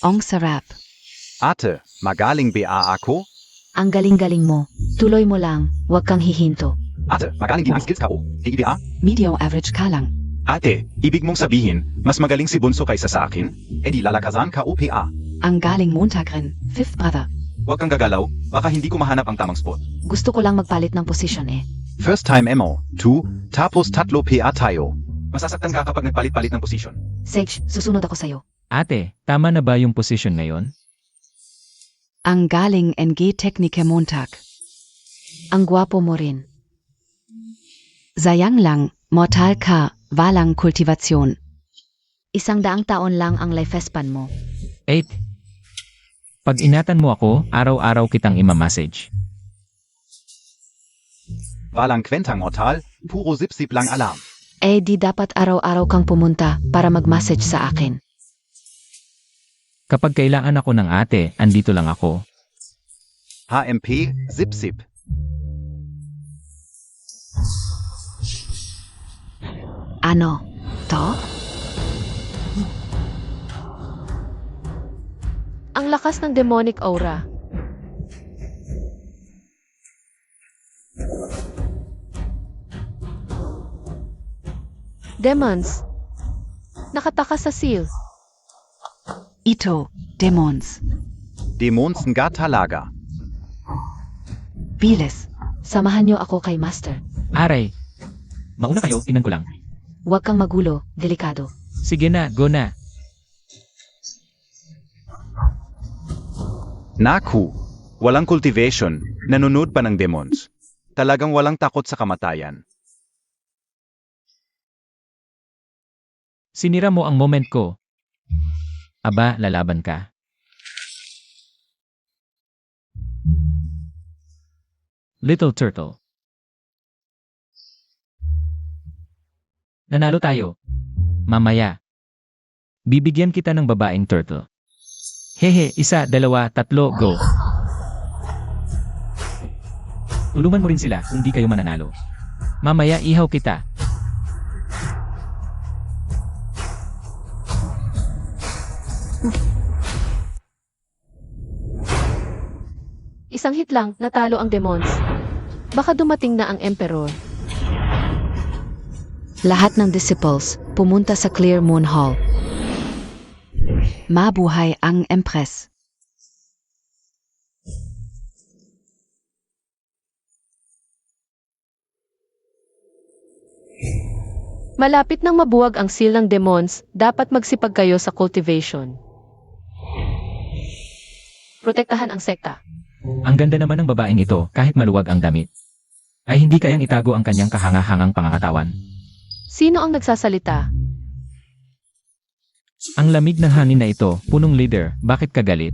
Ang sarap. Ate, magaling ba ako? Ang galing-galing mo. Tuloy mo lang, huwag kang hihinto. Ate, magaling din ang skills ka o. Higi ba? Medium average ka lang. Ate, ibig mong sabihin, mas magaling si Bunso kaysa sa akin? E di lalakasan ka o pa? Ang galing Montag rin, fifth brother. Huwag kang gagalaw, baka hindi ko mahanap ang tamang spot. Gusto ko lang magpalit ng position eh. First time mo, 2, tapos tatlo pa tayo. Masasaktan ka kapag nagpalit-palit ng position. Sage, susunod ako sa'yo. Ate, tama na ba yung position ngayon? Ang galing NG Teknike Montag. Ang gwapo mo rin. Sayang lang, mortal ka, walang kultivasyon. 100 taon lang ang lifespan mo. 8. Pag inatan mo ako, araw-araw kitang imamassage. Walang kwentang mortal, puro zip-zip lang alam. Eh di dapat araw-araw kang pumunta para mag-message sa akin. Kapag kailangan ako ng ate, andito lang ako. HMP, zip-zip. Ano? To? Ang lakas ng demonic aura. Demons. Nakatakas sa seal. Ito, demons. Demons nga talaga. Bilis, samahan niyo ako kay Master. Aray! Mauna kayo, tinan ko lang. Huwag kang magulo, delikado. Sige na, go na. Naku, walang cultivation, nanonood pa ng demons. Talagang walang takot sa kamatayan. Sinira mo ang moment ko. Aba, lalaban ka. Little Turtle. Nanalo tayo. Mamaya. Bibigyan kita ng babaeng turtle. Hehe, 1, 2, 3, go. Tulungan mo rin sila kung di kayo mananalo. Mamaya ihaw kita. Isang hit lang, natalo ang demons. Baka dumating na ang emperor. Lahat ng disciples, pumunta sa Clear Moon Hall. Mabuhay ang Empress. Malapit nang mabuwag ang seal ng demons, dapat magsipag kayo sa cultivation. Protektahan ang sekta. Ang ganda naman ng babaeng ito kahit maluwag ang damit. Ay hindi kayang itago ang kanyang kahanga-hangang pangangatawan. Sino ang nagsasalita? Ang lamig ng hangin na ito, punong leader, bakit ka galit?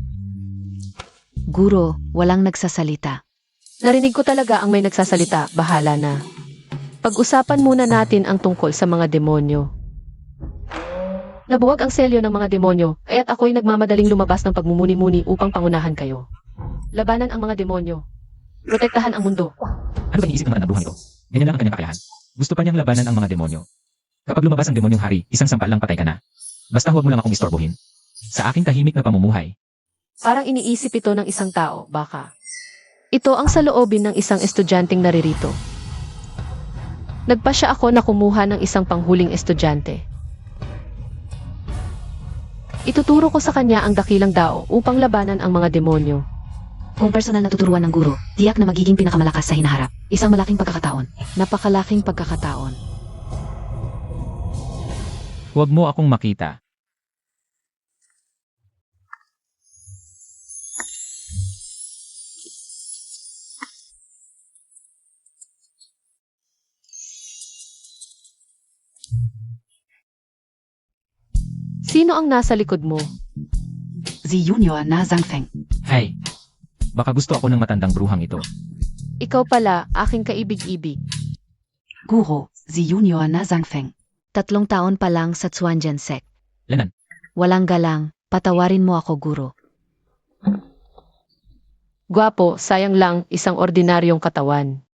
Guro, walang nagsasalita. Narinig ko talaga ang may nagsasalita, bahala na. Pag-usapan muna natin ang tungkol sa mga demonyo. Nabuwag ang selyo ng mga demonyo, kaya't ako'y nagmamadaling lumabas ng pagmumuni-muni upang pangunahan kayo. Labanan ang mga demonyo. Protektahan ang mundo. Ano ba iniisip ng mga bruhang ito? Ganyan lang ang kanyang kakayahan. Gusto pa niyang labanan ang mga demonyo. Kapag lumabas ang demonyong hari, isang sampal lang patay ka na. Basta huwag mo lang akong istorbohin. Sa aking tahimik na pamumuhay. Parang iniisip ito ng isang tao, baka. Ito ang saloobin ng isang estudyanteng naririto. Nagpasya ako na kumuha ng isang panghuling estudyante. Ituturo ko sa kanya ang dakilang dao upang labanan ang mga demonyo. Kung personal na tuturuan ng guro, tiyak na magiging pinakamalakas sa hinaharap. Isang malaking pagkakataon. Napakalaking pagkakataon. Huwag mo akong makita. Sino ang nasa likod mo? Si Junior na Zhangfeng. Hay! Baka gusto ako ng matandang bruhang ito. Ikaw pala, aking kaibig-ibig. Guro, si Junior na Zhangfeng. 3 taon pa lang sa Chuanjian Sect. Lanan. Walang galang, patawarin mo ako guro. Gwapo, sayang lang, isang ordinaryong katawan.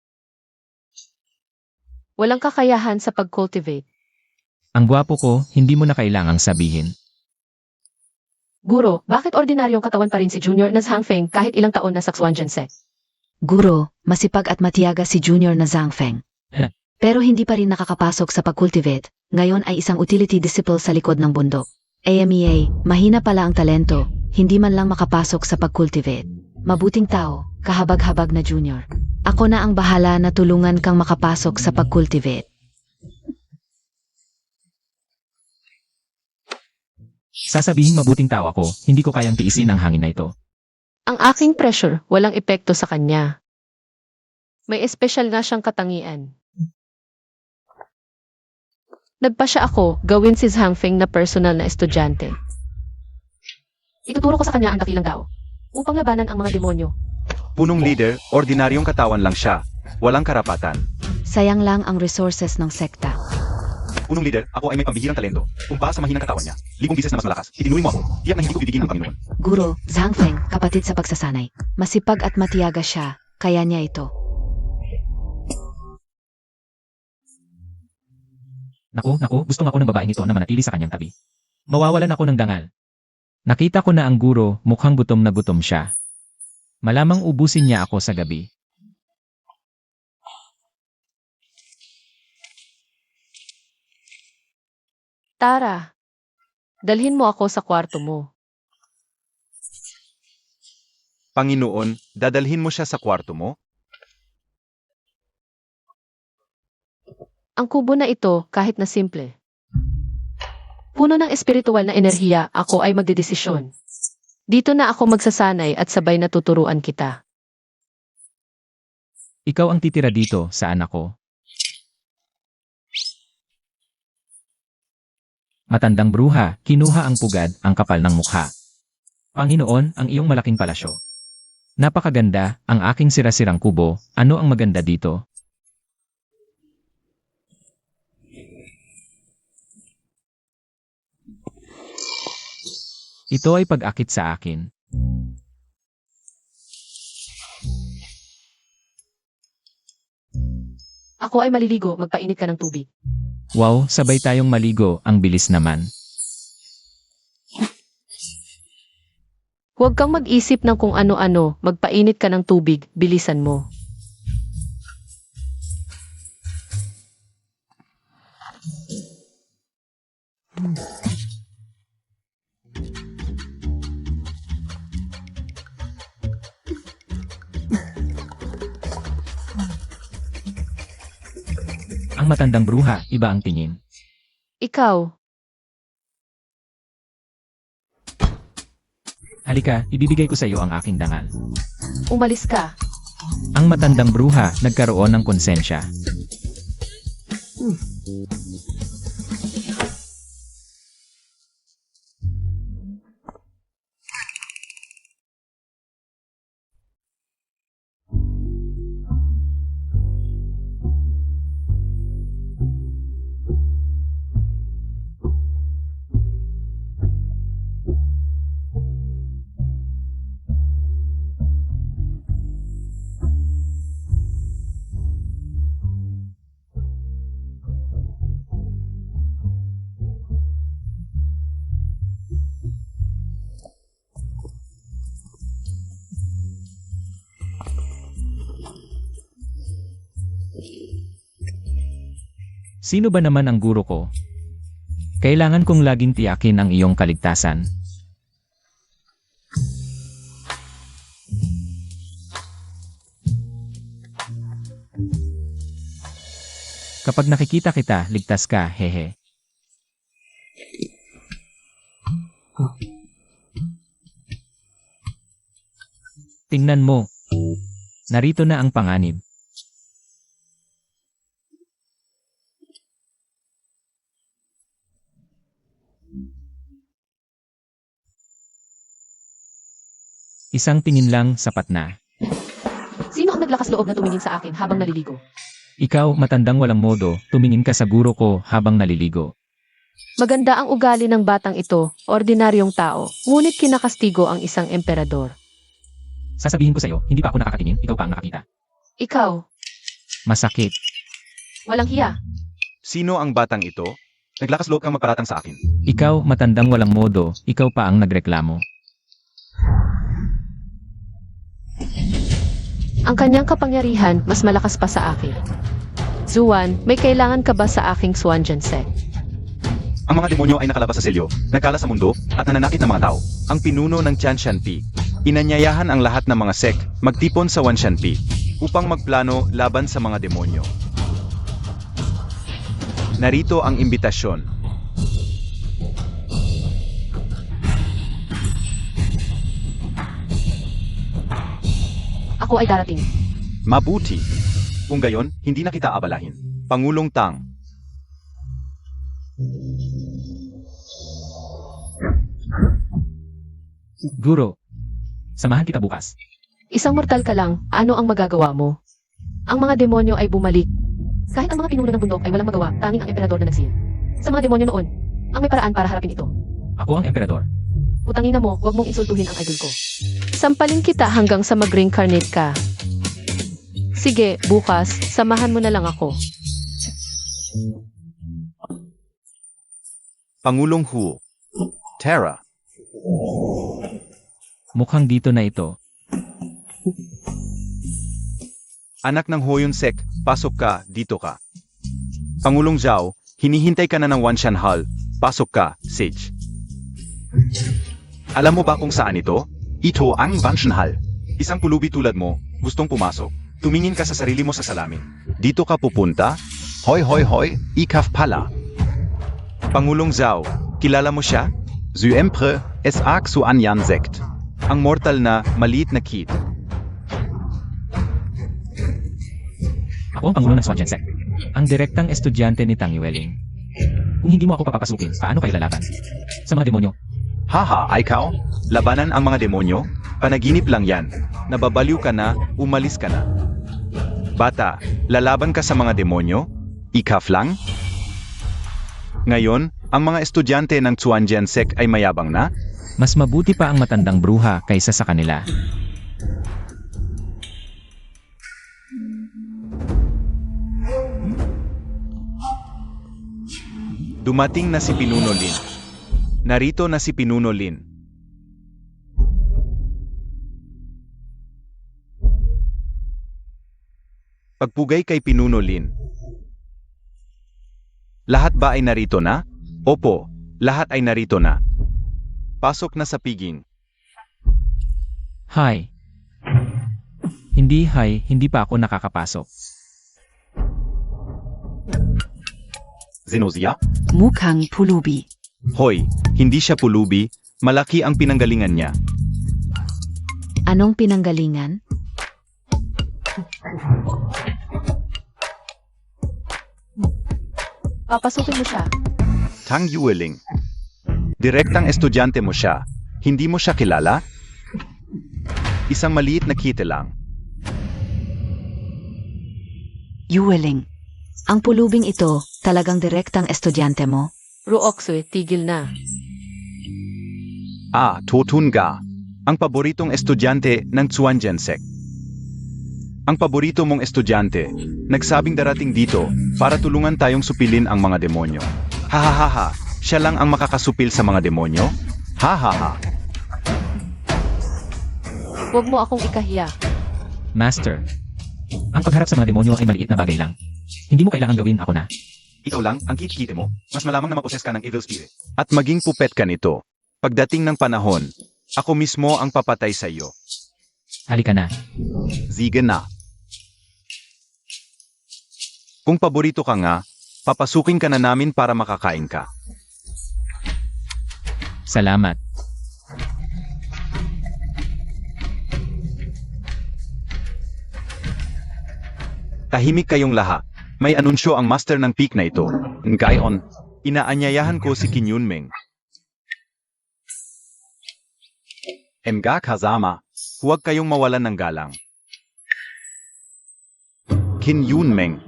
Walang kakayahan sa pag-cultivate. Ang gwapo ko, hindi mo na kailangang sabihin. Guro, bakit ordinaryong katawan pa rin si Junior na Zhang Feng kahit ilang taon na sa Xuan Jianse? Guro, masipag at matiyaga si Junior na Zhang Feng. Eh. Pero hindi pa rin nakakapasok sa pag-cultivate, ngayon ay isang utility disciple sa likod ng bundok. AMEA, mahina pala ang talento, hindi man lang makapasok sa pag-cultivate. Mabuting tao, kahabag-habag na Junior. Ako na ang bahala na tulungan kang makapasok sa pag-cultivate. Sasabihing mabuting tao ako, hindi ko kayang tiisin ang hangin na ito. Ang aking pressure walang epekto sa kanya. May espesyal na siyang katangian. Nagpasya ako gawin si Zhang Feng na personal na estudyante. Ituturo ko sa kanya ang dakilang dao upang labanan ang mga demonyo. Punong leader, ordinaryong katawan lang siya. Walang karapatan. Sayang lang ang resources ng sekta. Punong leader, ako ay may pambihirang talento. Kumpara sa mahinang katawan niya, libong bises na mas malakas. Itinuloy mo ako. Tiyak na hindi ko bibigyan ng Panginoon. Guro, Zhang Feng, kapatid sa pagsasanay. Masipag at matiyaga siya, kaya niya ito. Naku, gusto ako ng babaeng ito na manatili sa kanyang tabi. Mawawalan ako ng dangal. Nakita ko na ang guro, mukhang gutom na gutom siya. Malamang ubusin niya ako sa gabi. Tara, dalhin mo ako sa kwarto mo. Panginoon, dadalhin mo siya sa kwarto mo? Ang kubo na ito kahit na simple. Puno ng espiritual na enerhiya, ako ay magdedesisyon. Dito na ako magsasanay at sabay na tuturuan kita. Ikaw ang titira dito, saan ako? Matandang bruha, kinuha ang pugad, ang kapal ng mukha. Panginoon, ang iyong malaking palasyo. Napakaganda, ang aking sirasirang kubo, ano ang maganda dito? Ito ay pag-akit sa akin. Ako ay maliligo, magpainit ka ng tubig. Wow, sabay tayong maligo, ang bilis naman. Huwag kang mag-isip ng kung ano-ano, magpainit ka ng tubig, bilisan mo. Ang matandang bruha, iba ang tingin. Ikaw, Halika, ibibigay ko sa iyo ang aking dangal. umalis ka. Ang matandang bruha, nagkaroon ng konsensya. Sino ba naman ang guro ko? Kailangan kong laging tiyakin ang iyong kaligtasan. Kapag nakikita kita, ligtas ka, hehe. Tingnan mo. Narito na ang panganib. Isang tingin lang, sapat na. Sino ang naglakas loob na tumingin sa akin habang naliligo? Ikaw, matandang walang modo, tumingin ka sa guro ko habang naliligo. Maganda ang ugali ng batang ito, ordinaryong tao, ngunit kinakastigo ang isang emperador. Sasabihin ko sa iyo, hindi pa ako nakakatingin, ikaw pa ang nakakita. Ikaw, Masakit. walang hiya. Sino ang batang ito? Naglakas loob kang magparatang sa akin. Ikaw, matandang walang modo, ikaw pa ang nagreklamo. Ang kanyang kapangyarihan mas malakas pa sa akin. Zuan, may kailangan ka ba sa aking Swanjan set? Ang mga demonyo ay nakalabas sa selyo, nagkala sa mundo, at nananakit ng mga tao. Ang pinuno ng Tianshanpi. Inanyayahan ang lahat ng mga sect magtipon sa Wanshanpi upang magplano laban sa mga demonyo. Narito ang imbitasyon. Ako ay darating. Mabuti. Kung gayon, hindi na kita abalahin. Pangulong Tang. Guro, samahan kita bukas. Isang mortal ka lang, ano ang magagawa mo? Ang mga demonyo ay bumalik. Kahit ang mga pinuno ng bundok ay walang magawa, tanging ang emperador na nagsil. Sa mga demonyo noon, ang may paraan para harapin ito. Ako ang emperador. Putangina mo, huwag mong insultuhin ang idol ko. Sampalin kita hanggang sa mag-reincarnate ka. Sige, bukas, samahan mo na lang ako. Pangulong Hu. Terra. Mukhang dito na ito. Anak ng Hoyon Sek, pasok ka, dito ka. Pangulong Zhao, hinihintay ka na ng Wanshan Hall. Pasok ka, Sage. Alam mo ba kung saan ito? Ito ang Wanshan Hall. Isang pulubi tulad mo, gustong pumasok. Tumingin ka sa sarili mo sa salamin. Dito ka pupunta? Hoy hoy hoy, ikaf pala. Pangulong Zhao, kilala mo siya? Zuempre, es ak su anyan sekt. Ang mortal na, maliit na kid. Ako ang pangulo ng Swanjan Sect. Ang direktang estudyante ni Tang Yueling. Kung hindi mo ako papapasukin, paano kayo lalaban? Sa mga demonyo. Haha, ikaw? Labanan ang mga demonyo? Panaginip lang yan. Nababaliw ka na, umalis ka na. Bata, lalaban ka sa mga demonyo? Ikaf lang? Ngayon, ang mga estudyante ng Chuanjian Sect ay mayabang na? Mas mabuti pa ang matandang bruha kaysa sa kanila. Dumating na si Pinuno Lin. Narito na si Pinuno Lin. Pagpugay kay Pinuno Lin. Lahat ba ay narito na? Opo, lahat ay narito na. Pasok na sa piging. Hi. Hindi pa ako nakakapasok. Zenozia? Mukhang pulubi. Hoy, hindi siya pulubi, malaki ang pinanggalingan niya. Anong pinanggalingan? Papasukin mo siya. Tang Yueling. Direktang estudyante mo siya. Hindi mo siya kilala? Isang maliit na kite lang. Yueling. Ang pulubing ito, talagang direktang estudyante mo? Ruoksue, tigil na. Ah, Totunga. Ang paboritong estudyante ng Chuanjian Sect. Ang paborito mong estudyante, nagsabing darating dito para tulungan tayong supilin ang mga demonyo. Hahaha, siya lang ang makakasupil sa mga demonyo? Hahaha. Huwag mo akong ikahiya. Master, ang pagharap sa mga demonyo ay maliit na bagay lang. Hindi mo kailangan gawin, ako na. Ikaw lang ang kit-kite mo, mas malamang na maposes ka ng evil spirit. At maging pupet ka nito. Pagdating ng panahon, ako mismo ang papatay sa iyo. Halika na. Sige na. Kung paborito ka nga, papasukin ka na namin para makakain ka. Salamat. Tahimik kayong lahat. May anunsyo ang master ng peak na ito. Ngayon, inaanyayahan ko si Qin Yunmeng. Mga kasama, huwag kayong mawalan ng galang. Qin Yunmeng.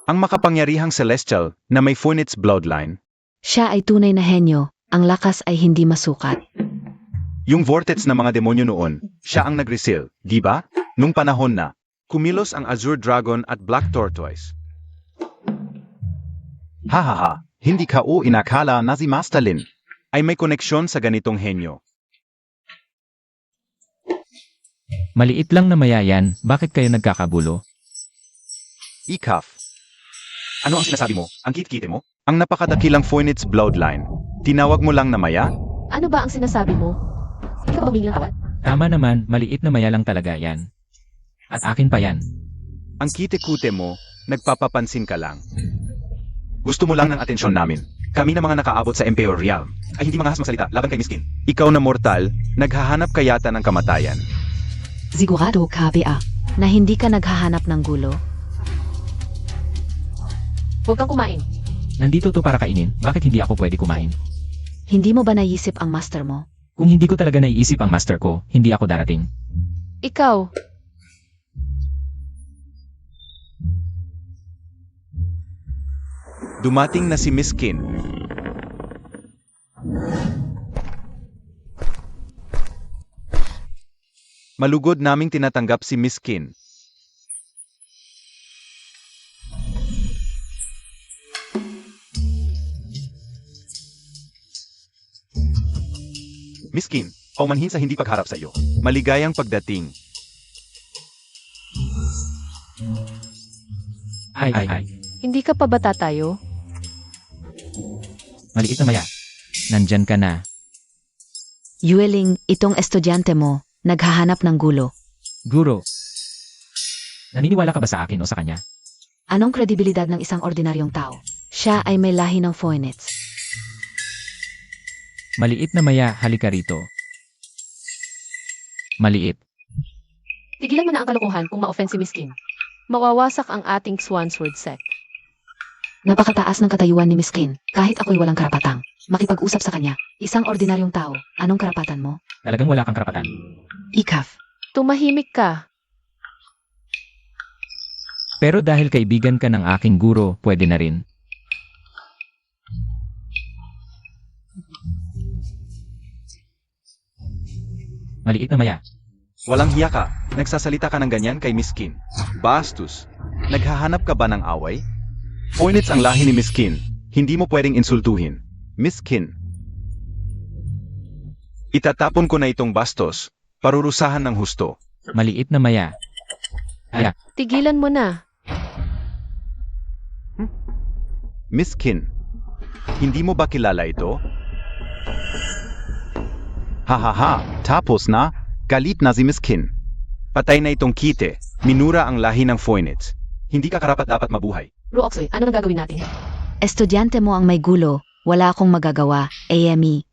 Ang makapangyarihang celestial na may Phoenix bloodline. Siya ay tunay na henyo, ang lakas ay hindi masukat. Yung vortex na mga demonyo noon, siya ang nag-reseal, di ba? Nung panahon na, kumilos ang Azure Dragon at Black Tortoise. Hahaha, Hindi ka o inakala na si Master Lin ay may koneksyon sa ganitong henyo. Maliit lang na mayayan, bakit kayo nagkakagulo? Ikaf. Ano ang sinasabi mo? Ang kit-kite mo? Ang napakadakilang Phoenix bloodline. Tinawag mo lang na maya? Ano ba ang sinasabi mo? Hindi ka ba humingi ng tawad? Tama naman, maliit na maya lang talaga yan. At akin pa yan. Ang kite-kute mo, nagpapapansin ka lang. Gusto mo lang ng atensyon namin. Kami na mga nakaabot sa Emperor Realm ay hindi mangahas magsalita laban kay Miskin. Ikaw na mortal, naghahanap ka yata ng kamatayan. Sigurado ka, Bea, na hindi ka naghahanap ng gulo? Huwag kang kumain. Nandito to para kainin, bakit hindi ako pwede kumain? Hindi mo ba naisip ang master mo? Kung hindi ko talaga naiisip ang master ko, hindi ako darating. Ikaw, Dumating na si Miskin. Malugod naming tinatanggap si Miskin. Miskin, paumanhin sa hindi pagharap sa iyo. Maligayang pagdating. Ay. hindi ka pa ba tatayo? Maliit na maya. Nandyan ka na. Yueling, itong estudyante mo, naghahanap ng gulo. Guro. Naniniwala ka ba sa akin o sa kanya? Anong kredibilidad ng isang ordinaryong tao? Siya ay may lahi ng Phoenix. Maliit na maya, halika rito. Maliit. Tigilan mo na ang kalokohan kung ma-offend si Miss Kim. Mawawasak ang ating Swansword sect. Napakataas ng katayuan ni Miskin, kahit ako'y walang karapatang makipag-usap sa kanya. Isang ordinaryong tao, anong karapatan mo? Talagang wala kang karapatan. Ikaf. Tumahimik ka. Pero dahil kaibigan ka ng aking guro, pwede na rin. Maliit na maya. Walang hiya ka. Nagsasalita ka ng ganyan kay Miskin. Bastos. Naghahanap ka ba ng away? Phoenix ang lahi ni Miskin. Hindi mo pwedeng insultuhin. Miskin. Itatapon ko na itong bastos. Parurusahan ng husto. Maliit na maya. Tigilan mo na. Miskin. Hindi mo ba kilala ito? Hahaha, tapos na. Galit na si Miskin. Patay na itong kite. Minura ang lahi ng Phoenix. Hindi ka karapat-dapat mabuhay. Ruoxoy, ano nang gagawin natin? Estudyante mo ang may gulo, wala akong magagawa, AME.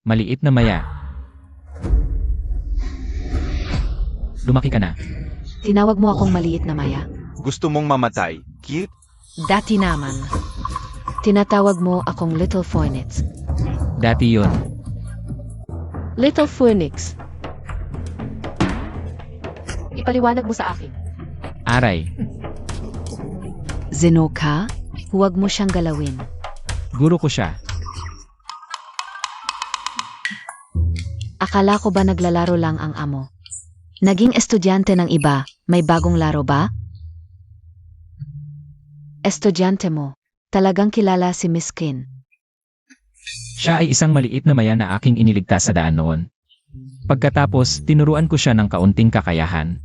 Maliit na maya. Lumaki ka na. Tinawag mo akong maliit na maya. Gusto mong mamatay. Cute? Dati naman. Tinatawag mo akong Little Phoenix. Dati yon. Little Phoenix. Ipaliwanag mo sa akin. Aray. Zenoka, huwag mo siyang galawin. Guro ko siya. Akala ko ba naglalaro lang ang amo? Naging estudyante ng iba, may bagong laro ba? Estudyante mo, talagang kilala si Miskin. Siya ay isang maliit na maya na aking iniligtas sa daan noon. Pagkatapos, tinuruan ko siya ng kaunting kakayahan.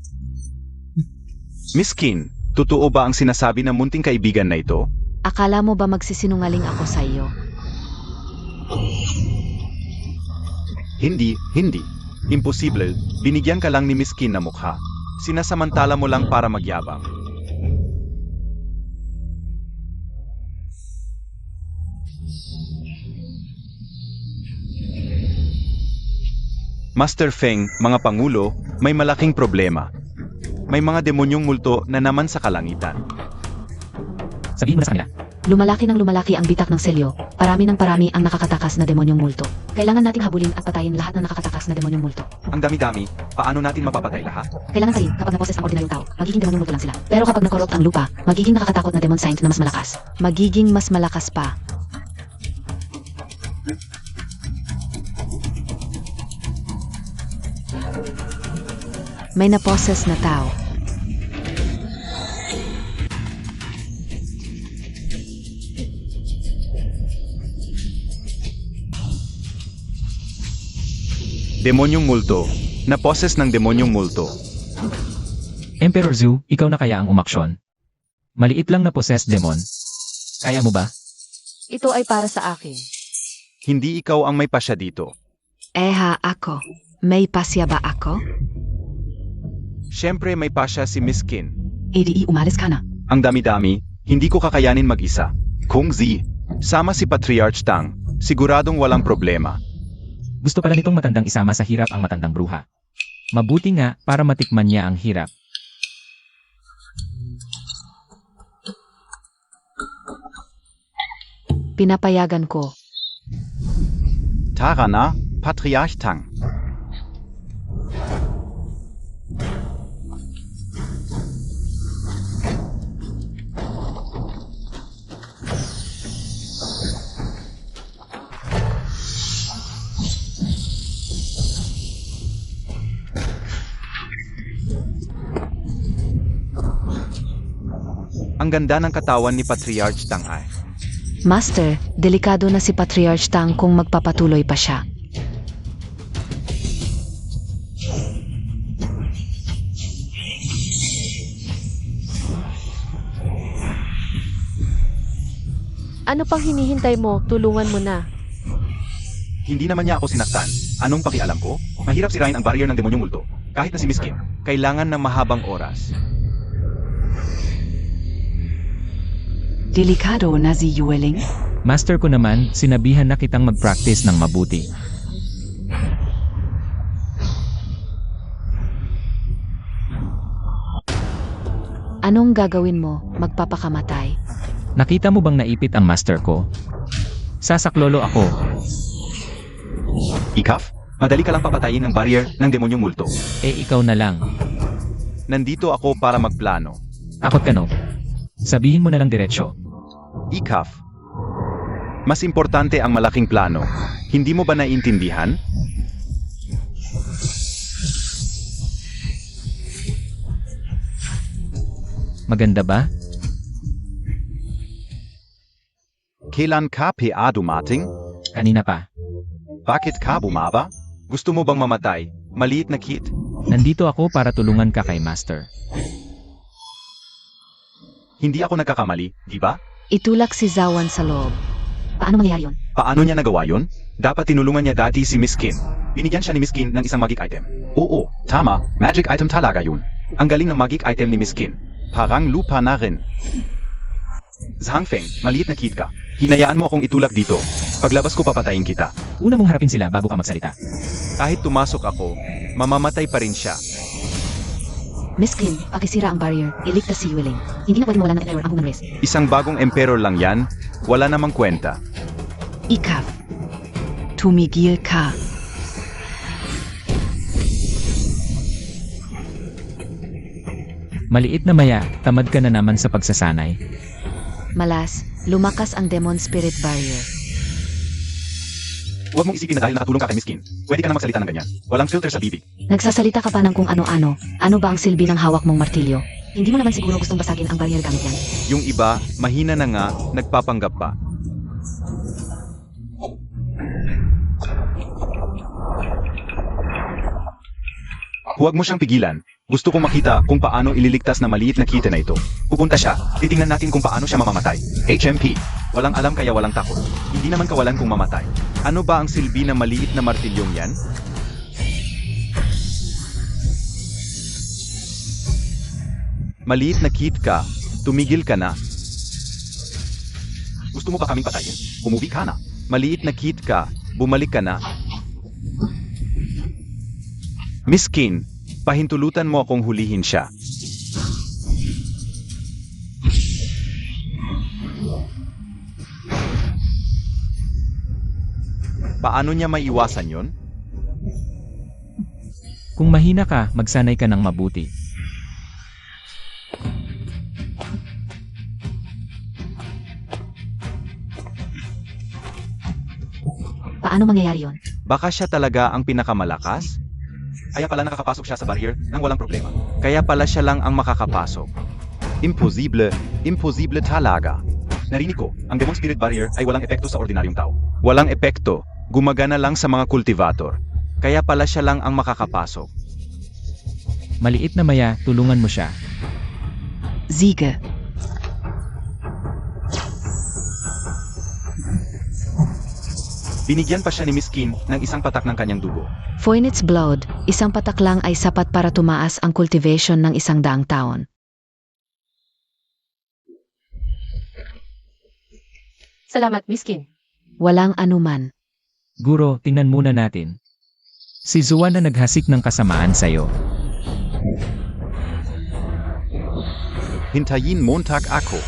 Miskin, totoo ba ang sinasabi ng munting kaibigan na ito? Akala mo ba magsisinungaling ako sa iyo? Hindi. Imposible, binigyan ka lang ni Miskin na mukha. Sinasamantala mo lang para magyabang. Master Feng, mga pangulo, may malaking problema. May mga demonyong multo na naman sa kalangitan. Sabihin mo na sa kanila. Lumalaki ng lumalaki ang bitak ng selyo, parami ng parami ang nakakatakas na demonyong multo. Kailangan nating habulin at patayin lahat ng nakakatakas na demonyong multo. Ang dami-dami, paano natin mapapatay lahat? Kailangan salin kapag naposes ang ordinaryong tao, magiging demonyong multo lang sila. Pero kapag nakorrupt ang lupa, magiging nakakatakot na demon saint na mas malakas. Magiging mas malakas pa. May naposes na tao. Demonyong multo. Naposes ng demonyong multo. Emperor Zhu, ikaw na kaya ang umaksyon? Maliit lang na possessed demon. Kaya mo ba? Ito ay para sa akin. Hindi ikaw ang may pasya dito. Ako. May pasya ba ako? Siyempre may pasya si Miss Qin. Edi umalis ka na. Ang dami-dami, hindi ko kakayanin mag-isa. Kung Z, sama si Patriarch Tang, siguradong walang problema. Gusto pala nitong matandang isama sa hirap ang matandang bruha. Mabuti nga para matikman niya ang hirap. Pinapayagan ko. Tara na, Patriarch Tang. Ang ganda ng katawan ni Patriarch Tang ay. Master, delikado na si Patriarch Tang kung magpapatuloy pa siya. Ano pang hinihintay mo? Tulungan mo na. Hindi naman niya ako sinaktan. Anong pakialam ko? Mahirap sirain ang barrier ng demonyong multo. Kahit na si Miss Kim, kailangan ng mahabang oras. Delikado na si Yueling? Master ko naman, sinabihan na kitang mag-practice ng mabuti. Anong gagawin mo? Magpapakamatay? Nakita mo bang naipit ang master ko? Sasaklolo ako. Ikaf, madali ka lang papatayin ang barrier ng demonyong multo. Ikaw na lang. Nandito ako para magplano. Akot ka no? Sabihin mo na lang diretsyo. Ikaf, mas importante ang malaking plano. Hindi mo ba naiintindihan? Maganda ba? Kailan ka PA dumating? Kanina pa. Bakit ka bumaba? Gusto mo bang mamatay? Maliit na kit. Nandito ako para tulungan ka kay Master. Hindi ako nagkakamali, di ba? Itulak si Zawan sa loob. Paano mangyayari yun? Paano niya nagawa yun? Dapat tinulungan niya dati si Miss Kim. Binigyan siya ni Miss Kim ng isang magic item. Oo, tama. Magic item talaga yun. Ang galing ng magic item ni Miss Kim. Parang lupa na rin. Zhangfeng, maliit na kid ka. Hinayaan mo akong itulak dito. Paglabas ko papatayin kita. Una mong harapin sila bago ka magsalita. Kahit tumasok ako, mamamatay pa rin siya. Miss Kim, pakisira ang barrier. Iligtas si Yueling. Hindi na pwede mawala ng error ang human race. Isang bagong emperor lang yan. Wala namang kwenta. Ikaf. Tumigil ka. Maliit na maya, tamad ka na naman sa pagsasanay. Malas, lumakas ang demon spirit barrier. Huwag mong isipin na dahil nakatulong ka kay Miss Kim, pwede ka na magsalita ng ganyan. Walang filter sa bibig. Nagsasalita ka pa ng kung ano-ano. Ano ba ang silbi ng hawak mong martilyo? Hindi mo naman siguro gustong basagin ang barrier gamit yan. Yung iba, mahina na nga, nagpapanggap pa. Huwag mo siyang pigilan. Gusto kong makita kung paano ililigtas na maliit na kita na ito. Pupunta siya, titingnan natin kung paano siya mamamatay. HMP, walang alam kaya walang takot. Hindi naman kawalan kung mamatay. Ano ba ang silbi ng maliit na martilyong yan? Maliit na kid ka, tumigil ka na. Gusto mo pa kaming patayin? Umuwi ka na. Maliit na kid ka, bumalik ka na. Miss Kim, pahintulutan mo akong hulihin siya. Paano niya maiwasan yon? Kung mahina ka, magsanay ka ng mabuti. Paano mangyayari yon? Baka siya talaga ang pinakamalakas? Kaya pala nakakapasok siya sa barrier nang walang problema. Kaya pala siya lang ang makakapasok. Imposible, imposible talaga. Narinig ko, ang Demon Spirit Barrier ay walang epekto sa ordinaryong tao. Walang epekto, gumagana lang sa mga kultivator. Kaya pala siya lang ang makakapasok. Maliit na maya, tulungan mo siya. Siege. Binigyan pa siya ni Miss Kin ng isang patak ng kanyang dugo. Phoenix Blood, isang patak lang ay sapat para tumaas ang cultivation ng 100 taon. Salamat, Miskin. Walang anuman. Guro, tingnan muna natin. Si Zuan na naghasik ng kasamaan sa'yo. Hintayin Montag ako.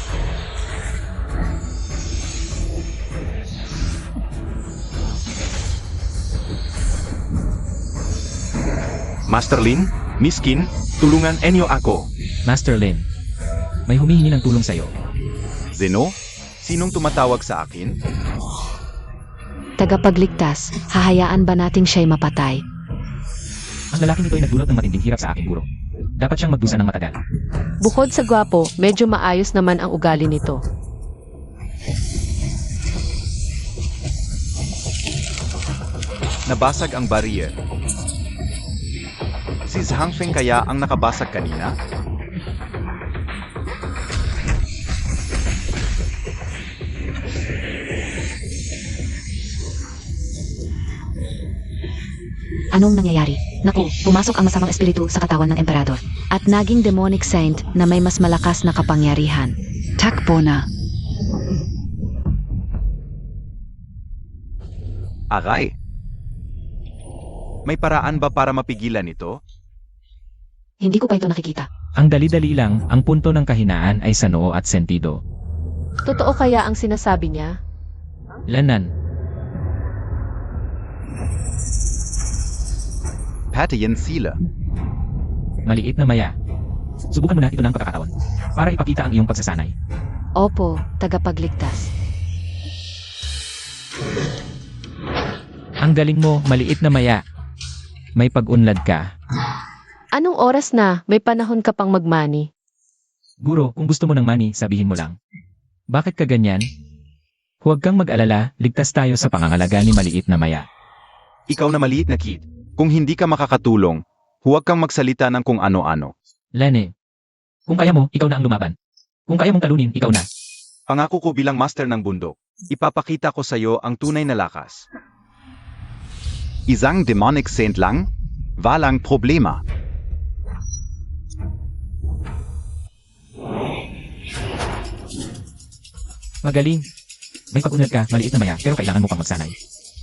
Master Lin, Miss Kin, tulungan enyo ako. Master Lin, may humihingi ng tulong sa'yo. Zeno, sinong tumatawag sa akin? Tagapagligtas, hahayaan ba nating siya'y mapatay? Ang lalaking ito ay nagdulot ng matinding hirap sa akin, guro. Dapat siyang magdusa ng matagal. Bukod sa gwapo, medyo maayos naman ang ugali nito. Nabasag ang barrier. Si Zhangfeng kaya ang nakabasag kanina? Anong nangyayari? Naku, pumasok ang masamang espiritu sa katawan ng emperador. At naging demonic saint na may mas malakas na kapangyarihan. Takbo na. Aray. May paraan ba para mapigilan ito? Hindi ko pa ito nakikita. Ang dali-dali lang, ang punto ng kahinaan ay sa noo at sentido. Totoo kaya ang sinasabi niya? Lanan, Patayan sila. maliit na maya. Subukan mo na ito ng pagkakataon para ipakita ang iyong pagsasanay. Opo, tagapagligtas. Ang galing mo, maliit na maya. May pag-unlad ka. Anong oras na? May panahon ka pang magmani. Guro, kung gusto mo ng money, sabihin mo lang. Bakit ka ganyan? Huwag kang mag-alala, ligtas tayo sa pangangalaga ni maliit na maya. Ikaw na maliit na kid. Kung hindi ka makakatulong, huwag kang magsalita ng kung ano-ano. Lane, kung kaya mo, ikaw na ang lumaban. Kung kaya mong talunin, ikaw na. Pangako ko bilang master ng bundok, ipapakita ko sa iyo ang tunay na lakas. Isang demonic saint lang, walang problema. Magaling. May pag-unlad ka, maliit na maya, pero kailangan mo pang magsanay.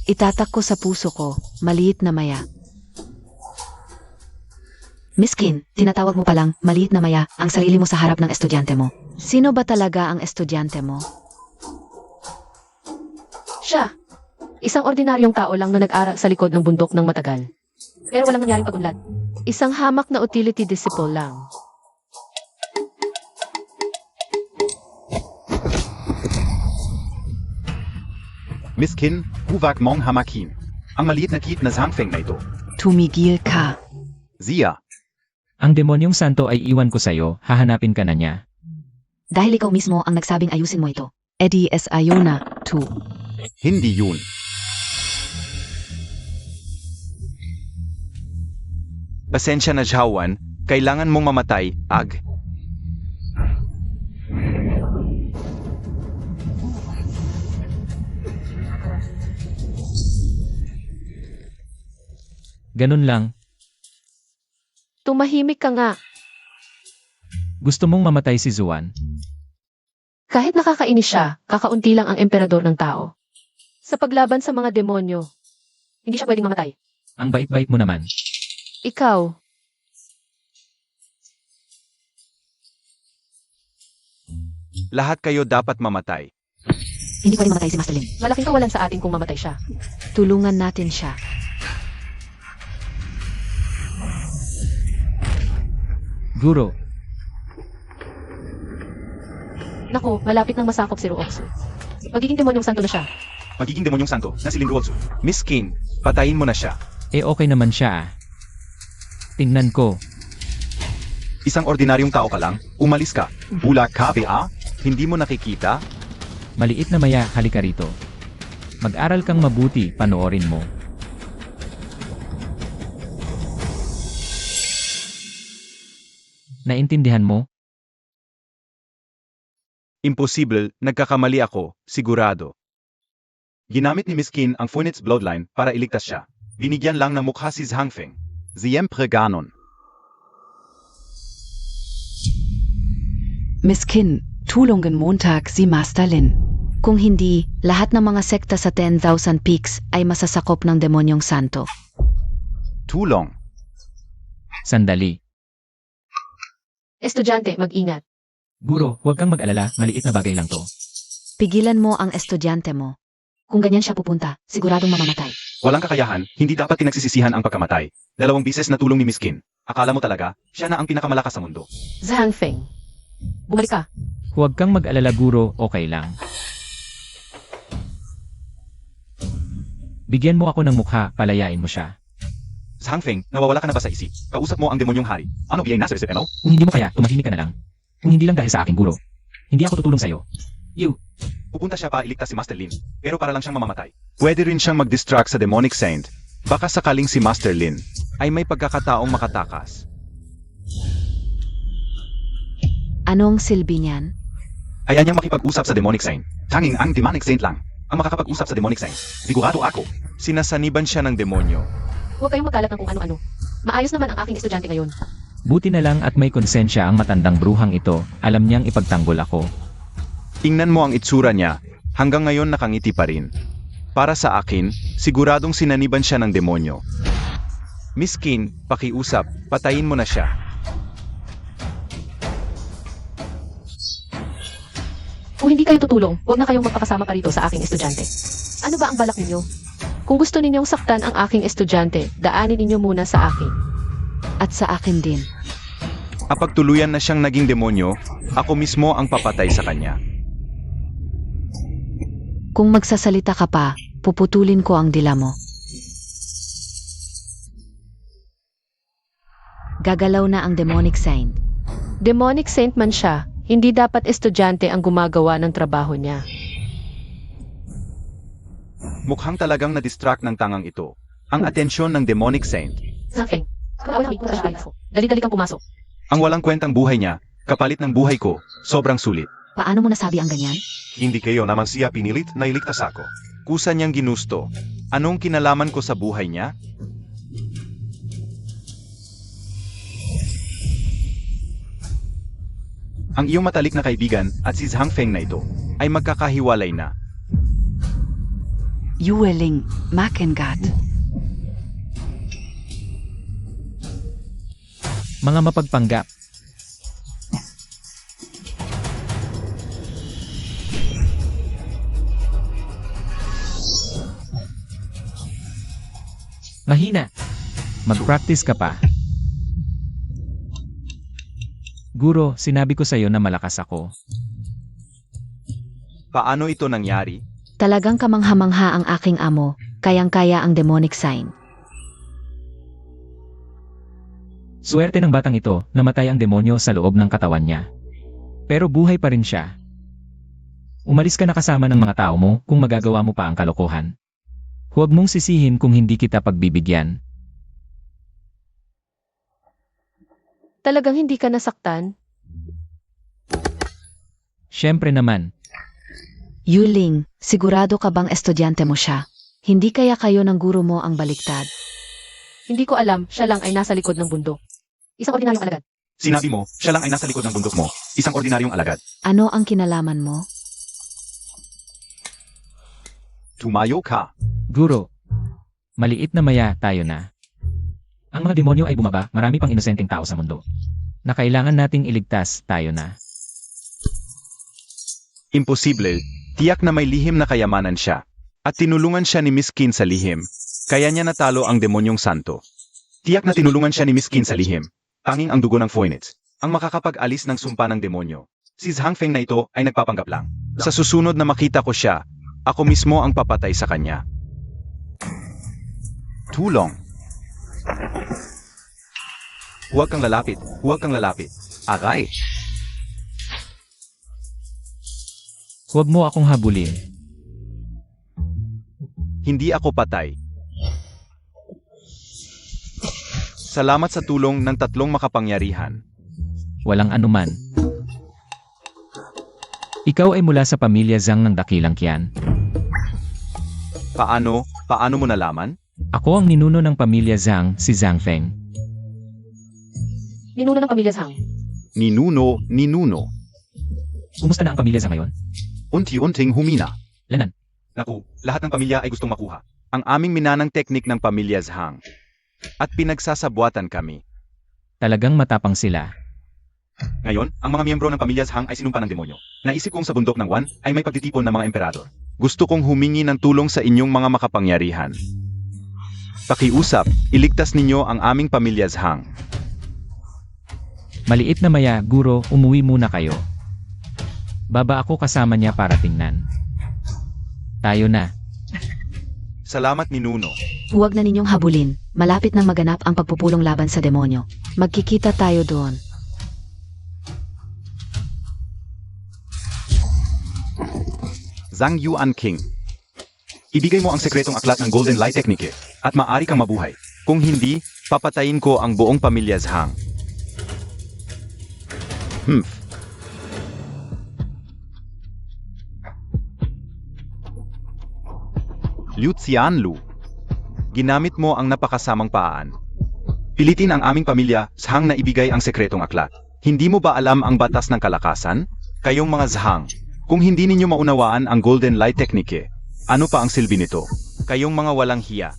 Itatak ko sa puso ko, maliit na maya. Miskin, tinatawag mo palang, maliit na maya, ang sarili mo sa harap ng estudyante mo. Sino ba talaga ang estudyante mo? Siya. Isang ordinaryong tao lang na nag-aral sa likod ng bundok ng matagal. Pero walang nangyaring pag-unlad. Isang hamak na utility disciple lang. Miss Kin, huwag mong hamakin. Ang maliit na kid na Zhangfeng na ito. Tumigil ka. Zia, Ang demonyong santo ay iwan ko sa'yo, hahanapin ka na niya. Dahil ikaw mismo ang nagsabing ayusin mo ito. Eddie S. Iona, 2. hindi yun. Pasensya na Zhawan, kailangan mong mamatay, Ag. Ganun lang, Tumahimik ka nga. gusto mong mamatay si Zuan. Kahit nakakainis siya, kakaunti lang ang emperador ng tao. Sa paglaban sa mga demonyo, hindi siya pwedeng mamatay. Ang bait-bait mo naman. Ikaw, Lahat kayo dapat mamatay. Hindi pwedeng mamatay si Master Lin. malaking kawalan sa atin kung mamatay siya. Tulungan natin siya. Guro, Naku, malapit nang masakop si Ruoksu. Magiging demonyong santo na siya. Magiging demonyong santo na si Lin Ruotsu. Miss Kin, patayin mo na siya. okay naman siya ah. Tingnan ko, Isang ordinaryong tao ka lang, umalis ka. Bula ka, ba? Hindi mo nakikita? maliit na maya, halika rito. Mag-aral kang mabuti, panoorin mo. Naintindihan mo? Imposible, nagkakamali ako, sigurado. Ginamit ni Miss Qin ang Phoenix Bloodline para iligtas siya. Binigyan lang ng mukha si Zhang Feng. Siyempre ganon. Miskin, tulungan Montag si Master Lin. Kung hindi, lahat ng mga sekta sa 10,000 Peaks ay masasakop ng demonyong santo. Tulong. Sandali. Estudyante, mag-ingat. Guro, huwag kang mag-alala, maliit na bagay lang to. Pigilan mo ang estudyante mo. Kung ganyan siya pupunta, siguradong mamamatay. Walang kakayahan, hindi dapat pinagsisisihan ang pagkamatay. 2 bises na tulong ni Miss Qin. Akala mo talaga, siya na ang pinakamalakas sa mundo. Zhang Feng. Bumalik ka. Huwag kang mag-alala, guro, okay lang. Bigyan mo ako ng mukha, palayain mo siya. Zhang Feng, nawawala ka na ba sa isip? Kausap mo ang demonyong hari. Ano iyay nasa resepeno? Kung hindi mo kaya, tumahimik ka na lang. Kung hindi lang dahil sa akin, guro. Hindi ako tutulong sa'yo. You. Pupunta siya para iligtas si Master Lin, pero para lang siyang mamamatay. Pwede rin siyang mag-distract sa demonic saint. Baka sakaling si Master Lin ay may pagkakataong makatakas. Anong silbi niyan? Ayaw niyang makipag-usap sa demonic saint. Tanging ang demonic saint lang ang makakapag-usap sa demonic saint. Sigurado ako. Sinasaniban siya ng demonyo. Huwag kayong magkalat ng kung ano-ano. Maayos naman ang aking estudyante ngayon. Buti na lang at may konsensya ang matandang bruhang ito, alam niyang ipagtanggol ako. Tingnan mo ang itsura niya, hanggang ngayon nakangiti pa rin. Para sa akin, siguradong sinaniban siya ng demonyo. Miss Qin, pakiusap, patayin mo na siya. Kung hindi kayo tutulong, huwag na kayong magpakasama pa rito sa aking estudyante. Ano ba ang balak ninyo? Kung gusto ninyong saktan ang aking estudyante, daanin ninyo muna sa akin. At sa akin din. Kapag tuluyan na siyang naging demonyo, ako mismo ang papatay sa kanya. Kung magsasalita ka pa, puputulin ko ang dila mo. Gagalaw na ang demonic saint. Demonic saint man siya, hindi dapat estudyante ang gumagawa ng trabaho niya. Mukhang talagang na-distract ng tangang ito. Ang atensyon ng demonic saint. Zhang Feng, dali-dali kang pumasok. Ang walang kwentang buhay niya, kapalit ng buhay ko, sobrang sulit. Paano mo nasabi ang ganyan? Hindi kayo naman siya pinilit na iligtas ako. Kusa niyang ginusto. Anong kinalaman ko sa buhay niya? Ang iyong matalik na kaibigan at si Zhang Feng na ito ay magkakahiwalay na. Yueling, Makengat. Mga mapagpanggap. Mahina. Mag-practice ka pa. Guro, sinabi ko sa'yo na malakas ako. Paano ito nangyari? Talagang kamangha-mangha ang aking amo, kayang-kaya ang demonic sign. Swerte ng batang ito, namatay ang demonyo sa loob ng katawan niya. Pero buhay pa rin siya. Umalis ka na kasama ng mga tao mo kung magagawa mo pa ang kalokohan. Huwag mong sisihin kung hindi kita pagbibigyan. Talagang hindi ka nasaktan? Siyempre naman. Yuling, sigurado ka bang estudyante mo siya? Hindi kaya kayo ng guro mo ang baliktad? Hindi ko alam, siya lang ay nasa likod ng bundok. Isang ordinaryong alagad. Sinabi mo, siya lang ay nasa likod ng bundok mo, isang ordinaryong alagad. Ano ang kinalaman mo? Tumayo ka. Guro, maliit na maya tayo na. Ang mga demonyo ay bumaba, marami pang inosenteng tao sa mundo. Na kailangan nating iligtas, tayo na. Imposible, tiyak na may lihim na kayamanan siya. At tinulungan siya ni Miss Qin sa lihim. Kaya niya natalo ang demonyong santo. Tiyak na tinulungan siya ni Miss Qin sa lihim. Tanging ang dugo ng Phoenix ang makakapag-alis ng sumpa ng demonyo. Si Zhang Feng na ito ay nagpapanggap lang. Sa susunod na makita ko siya, ako mismo ang papatay sa kanya. Tulong. Huwag kang lalapit, huwag kang lalapit. Aray! Huwag mo akong habulin. Hindi ako patay. Salamat sa tulong ng tatlong makapangyarihan. Walang anuman. Ikaw ay mula sa pamilya Zhang ng dakilang Qian. Paano? Paano mo nalaman? Ako ang ninuno ng pamilya Zhang, si Zhang Feng. Ninuno ng pamilya Zhang. Ninuno. Kumusta na ang pamilya Zhang ngayon? Unti-unting humina. Lanan. Naku, lahat ng pamilya ay gustong makuha. Ang aming minanang teknik ng pamilya Zhang. At pinagsasabuatan kami. Talagang matapang sila. Ngayon, ang mga miyembro ng pamilya Zhang ay sinumpa ng demonyo. Naisip kong sa bundok ng Wan ay may pagtitipon ng mga emperador. Gusto kong humingi ng tulong sa inyong mga makapangyarihan. Pakiusap, iligtas ninyo ang aming pamilya Zhang. Maliit na maya, guro, umuwi muna kayo. Baba ako kasama niya para tingnan. Tayo na. Salamat Ninuno. Huwag na ninyong habulin. Malapit nang maganap ang pagpupulong laban sa demonyo. Magkikita tayo doon. Zhang Yuan King. Ibigay mo ang sekretong aklat ng Golden Light Technique at maaari kang mabuhay. Kung hindi, papatayin ko ang buong pamilya Zhang. Liu Xianlu. Ginamit mo ang napakasamang paan. Pilitin ang aming pamilya Zhang na ibigay ang sekretong aklat. Hindi mo ba alam ang batas ng kalakasan? Kayong mga Zhang, kung hindi ninyo maunawaan ang Golden Light Technique, ano pa ang silbi nito? Kayong mga walang hiya.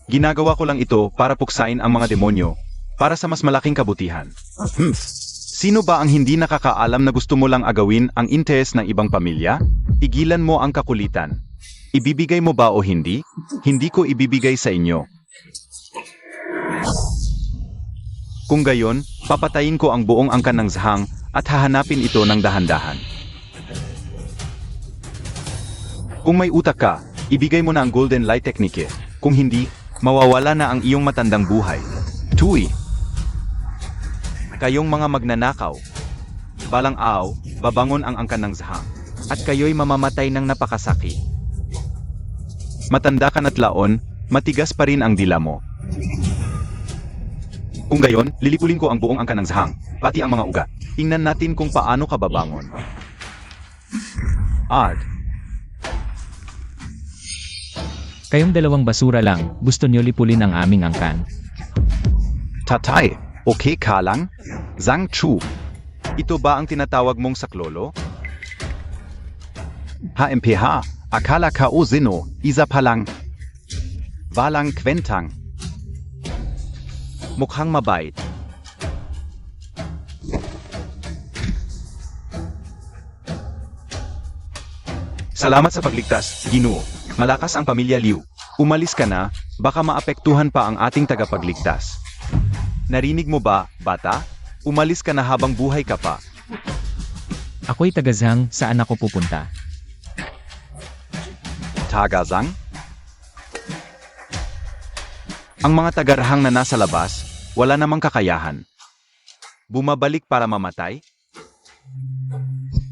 Ginagawa ko lang ito para puksain ang mga demonyo, para sa mas malaking kabutihan. Sino ba ang hindi nakakaalam na gusto mo lang agawin ang interes ng ibang pamilya? Igilan mo ang kakulitan. Ibibigay mo ba o hindi? Hindi ko ibibigay sa inyo. Kung gayon, papatayin ko ang buong angkan ng Zhang at hahanapin ito ng dahan-dahan. Kung may utak ka, ibigay mo na ang Golden Light Technique. Kung hindi, mawawala na ang iyong matandang buhay. Tui. Kayong mga magnanakaw. Balang araw, babangon ang angkan ng Zhang. At kayo'y mamamatay ng napakasakit. Matanda ka na't laon, matigas pa rin ang dila mo. Kung gayon, lilipulin ko ang buong angkan ng Zhang, pati ang mga ugat. Tingnan natin kung paano ka babangon. Art. Kayong dalawang basura lang, gusto nyo lipulin ang aming angkan. Tatay, okay ka lang? Zhang Chu. Ito ba ang tinatawag mong saklolo? HMPH, akala ka o zino, isa pa lang. Walang kwentang. Mukhang mabait. Salamat sa pagligtas, Ginoo. Malakas ang pamilya Liu. Umalis ka na, baka maapektuhan pa ang ating tagapagligtas. Narinig mo ba, bata? Umalis ka na habang buhay ka pa. Ako'y taga Zhang, saan ako pupunta? Tagazang? Ang mga tagarhang na nasa labas, wala namang kakayahan. Bumabalik para mamatay?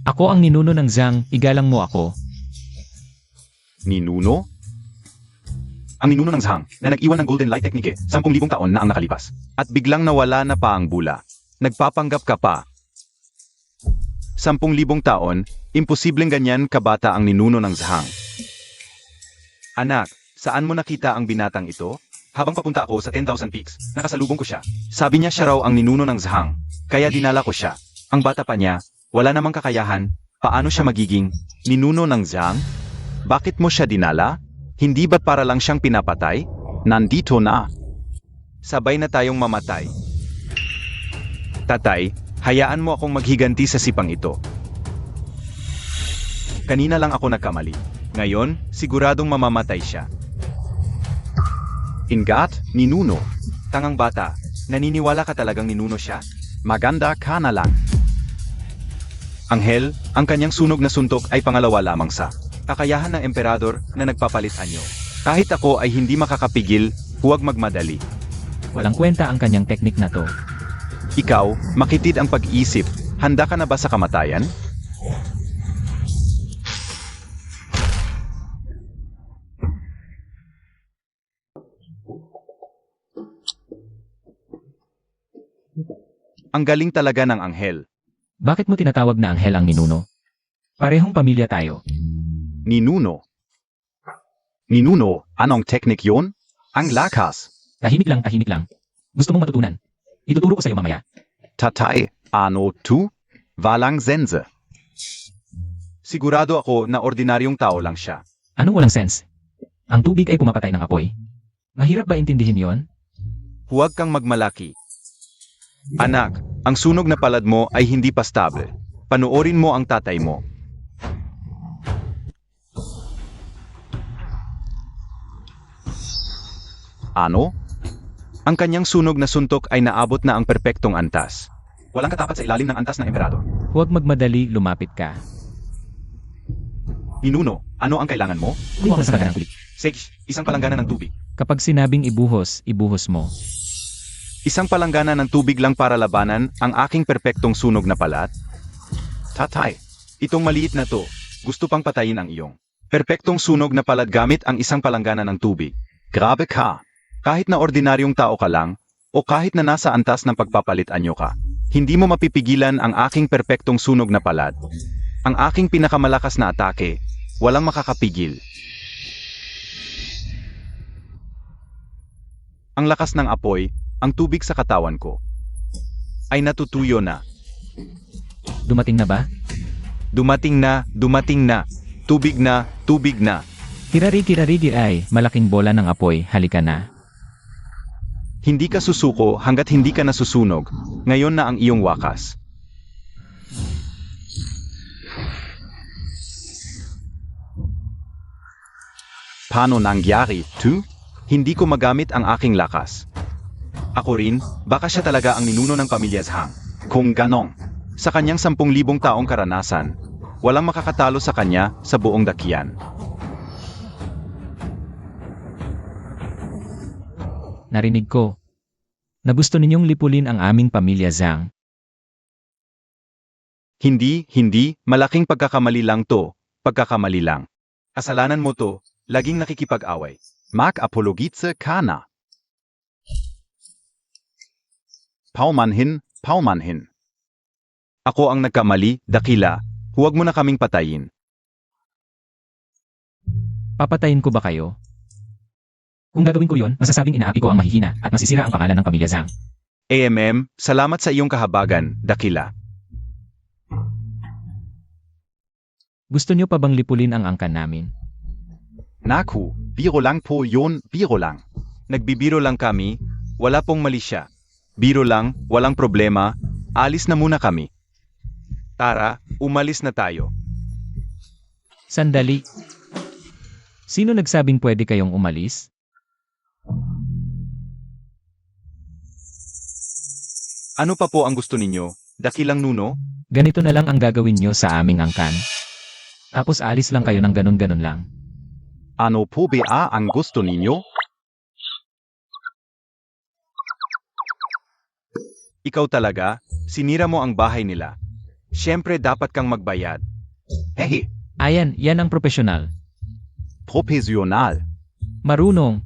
Ako ang ninuno ng Zhang, igalang mo ako. Ninuno? Ang ninuno ng Zhang na nag-iwan ng Golden Light Technique 10,000 taon na ang nakalipas. At biglang nawala na pa ang bula. Nagpapanggap ka pa. 10,000 taon, imposibleng ganyan kabata ang ninuno ng Zhang. Anak, saan mo nakita ang binatang ito? Habang papunta ako sa 10,000 peaks, nakasalubong ko siya. Sabi niya siya raw ang ninuno ng Zhang, kaya dinala ko siya. Ang bata pa niya, wala namang kakayahan, paano siya magiging ninuno ng Zhang? Bakit mo siya dinala? Hindi ba't para lang siyang pinapatay? Nandito na. Sabay na tayong mamatay. Tatay, hayaan mo akong maghiganti sa sipang ito. Kanina lang ako nagkamali. Ngayon, siguradong mamamatay siya. Ingat, ninuno. Tangang bata, naniniwala ka talagang ninuno siya? Maganda ka na lang. Anghel, ang kanyang sunog na suntok ay pangalawa lamang sa kakayahan ng emperador na nagpapalit anyo. Kahit ako ay hindi makakapigil, huwag magmadali. Walang kwenta ang kanyang teknik na to. Ikaw, makitid ang pag-iisip. Handa ka na ba sa kamatayan? Ang galing talaga ng anghel. Bakit mo tinatawag na anghel ang ninuno? Parehong pamilya tayo. Ninuno. Ninuno, anong teknik yun? Ang lakas. Tahimik lang. Gusto mong matutunan? Ituturo ko sa'yo mamaya. Tatay, ano tu? Walang sense. Sigurado ako na ordinaryong tao lang siya. Anong walang sense? Ang tubig ay pumapatay ng apoy. Mahirap ba intindihin yon? Huwag kang magmalaki. Anak, ang sunog na palad mo ay hindi pa stable. Panoorin mo ang tatay mo. Ano? Ang kanyang sunog na suntok ay naabot na ang perpektong antas. Walang katapat sa ilalim ng antas ng emperador. Huwag magmadali, lumapit ka. Ninuno, ano ang kailangan mo? Kumuha ka sa kanya ng tubig. Sage, isang palanggana ng tubig. Kapag sinabing ibuhos, ibuhos mo. Isang palanggana ng tubig lang para labanan ang aking perpektong sunog na palat? Tatay, itong maliit na to, gusto pang patayin ang iyong perpektong sunog na palat gamit ang isang palanggana ng tubig. Grabe ka! Kahit na ordinaryong tao ka lang, o kahit na nasa antas ng pagpapalit anyo ka, hindi mo mapipigilan ang aking perpektong sunog na palat. Ang aking pinakamalakas na atake, walang makakapigil. Ang lakas ng apoy, ang tubig sa katawan ko, ay natutuyo na. Dumating na ba? Dumating na. Tubig na. Kirari ay, malaking bola ng apoy, halika na. Hindi ka susuko hanggat hindi ka nasusunog. Ngayon na ang iyong wakas. Paano nangyari, tu? Hindi ko magamit ang aking lakas. Ako rin, baka siya talaga ang ninuno ng pamilya Zhang. Kung ganong, sa kanyang 10,000 taong karanasan, walang makakatalo sa kanya sa buong dakian. Narinig ko na gusto ninyong lipulin ang aming pamilya Zhang. Hindi, malaking pagkakamali lang to, pagkakamali lang. Kasalanan mo to, laging nakikipag-away. Mag-apologitse ka na. Paumanhin. Ako ang nagkamali, dakila, huwag mo na kaming patayin. Papatayin ko ba kayo? Kung gagawin ko yon, masasabing inaapi ko ang mahihina at masisira ang pangalan ng pamilya Zhang. Salamat sa iyong kahabagan, dakila. Gusto niyo pa bang lipulin ang angkan namin? Naku, biro lang po yun, biro lang. Nagbibiro lang kami, wala pong mali siya. Biro lang, walang problema, alis na muna kami. Tara, umalis na tayo. Sandali. Sino nagsabing pwede kayong umalis? Ano pa po ang gusto ninyo, dakilang nuno? Ganito na lang ang gagawin nyo sa aming angkan. Tapos alis lang kayo ng ganun-ganun lang. Ano po ba ang gusto ninyo? Ikaw talaga, sinira mo ang bahay nila. Siyempre dapat kang magbayad. Hehe, Ayan, yan ang profesional. profesional. Marunong.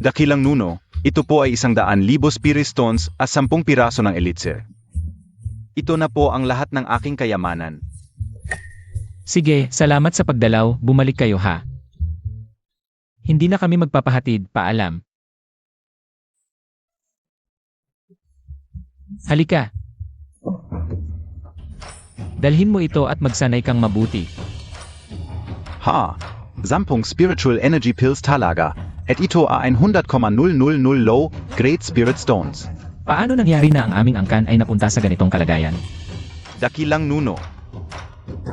Dakilang nuno, ito po ay 100,000 spirit stones at 10 piraso ng elixir. Ito na po ang lahat ng aking kayamanan. Sige, salamat sa pagdalaw, bumalik kayo ha. Hindi na kami magpapahatid, paalam. Halika. Dalhin mo ito at magsanay kang mabuti. Ha, 10 spiritual energy pills talaga, at ito ay 100,000 low grade spirit stones. Paano nangyari na ang aming angkan ay napunta sa ganitong kalagayan? Dakilang nuno.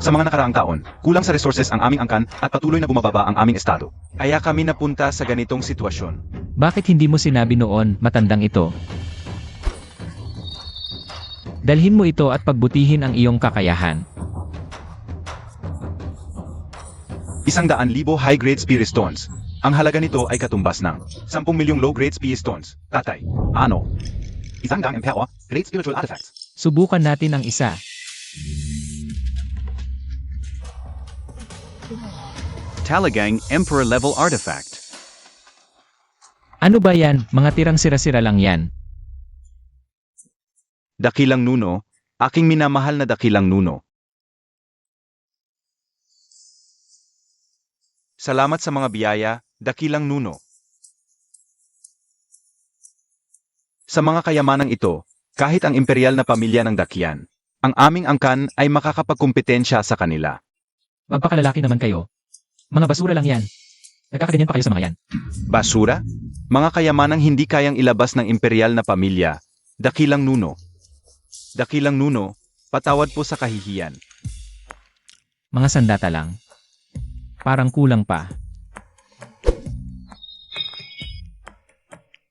Sa mga nakaraang taon, kulang sa resources ang aming angkan at patuloy na bumababa ang aming estado. Kaya kami napunta sa ganitong sitwasyon. Bakit hindi mo sinabi noon, matandang ito? Dalhin mo ito at pagbutihin ang iyong kakayahan. 100,000 high-grade spirit stones. Ang halaga nito ay katumbas ng 10 milyong low-grade spirit stones. Tatay, ano? 100 emperor, great spiritual artifacts. Subukan natin ang isa. Talagang emperor level artifact. Ano ba yan? Mga tirang sira-sira lang yan. Dakilang Nuno, aking minamahal na Dakilang Nuno. Salamat sa mga biyaya, Dakilang Nuno. Sa mga kayamanang ito, kahit ang imperial na pamilya ng Dakian, ang aming angkan ay makakapagkumpetensya sa kanila. Magpakalalaki naman kayo. Mga basura lang yan. Nagkakaganyan pa kayo sa mga yan. Basura? Mga kayamanang hindi kayang ilabas ng imperial na pamilya, Dakilang Nuno. Dakilang Nuno, patawad po sa kahihiyan. Mga sandata lang. Parang kulang pa.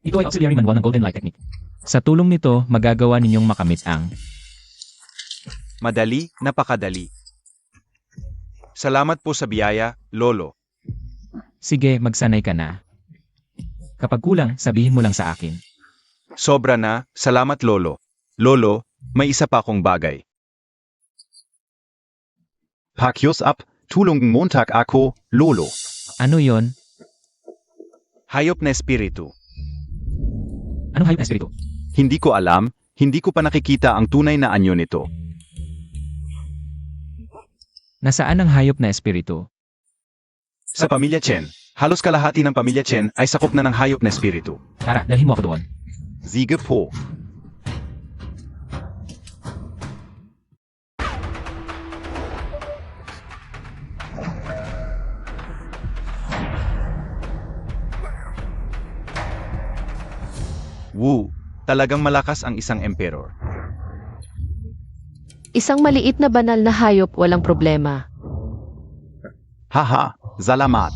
Ito ay auxiliary manual ng Golden Light Technique. Sa tulong nito, magagawa ninyong makamit ang Madali, napakadali. Salamat po sa biyaya, Lolo. sige, magsanay ka na. Kapag kulang, sabihin mo lang sa akin. Sobra na, salamat Lolo. Lolo, may isa pa akong bagay. Pakyos up, tulong Montag ako, Lolo. Ano yon? Hayop na espiritu. Anong hayop na espiritu? Hindi ko alam, hindi ko pa nakikita ang tunay na anyo nito. Nasaan ang hayop na espiritu? Sa pamilya Chen, halos kalahati ng pamilya Chen ay sakop na ng hayop na espiritu. Tara, dalhin mo ako doon. Sige po. Wu, talagang malakas ang isang emperor. Isang maliit na banal na hayop walang problema. Haha, salamat.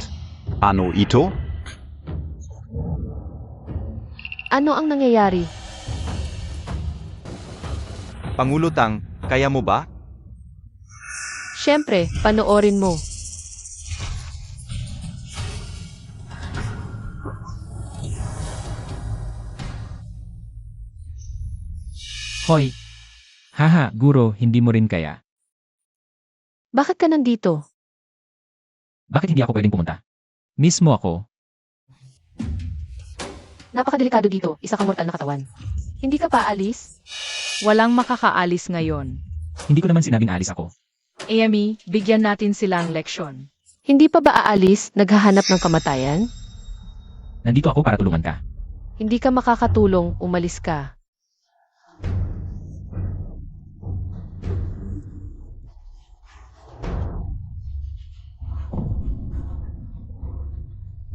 Ano ito? Ano ang nangyayari? Pangulo Tang, kaya mo ba? Siyempre, panoorin mo. Hoy! Haha, guro, hindi mo rin kaya. Bakit ka nandito? Bakit hindi ako pwedeng pumunta? Mismo ako. Napakadelikado dito, isa kang mortal na katawan. Hindi ka pa alis? Walang makakaalis ngayon. Hindi ko naman sinabing alis ako. Amy, bigyan natin silang leksyon. Hindi pa ba aalis, naghahanap ng kamatayan? Nandito ako para tulungan ka. Hindi ka makakatulong, umalis ka.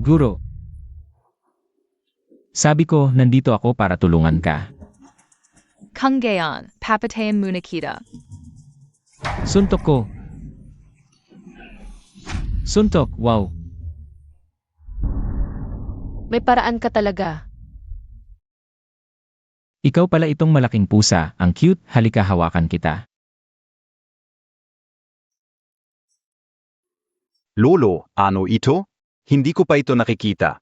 Guro. Sabi ko, nandito ako para tulungan ka. Kanggeon, papatayan muna kita. Suntok ko. Suntok, wow. May paraan ka talaga. Ikaw pala itong malaking pusa, ang cute, halika hawakan kita. Lolo, ano ito? Hindi ko pa ito nakikita.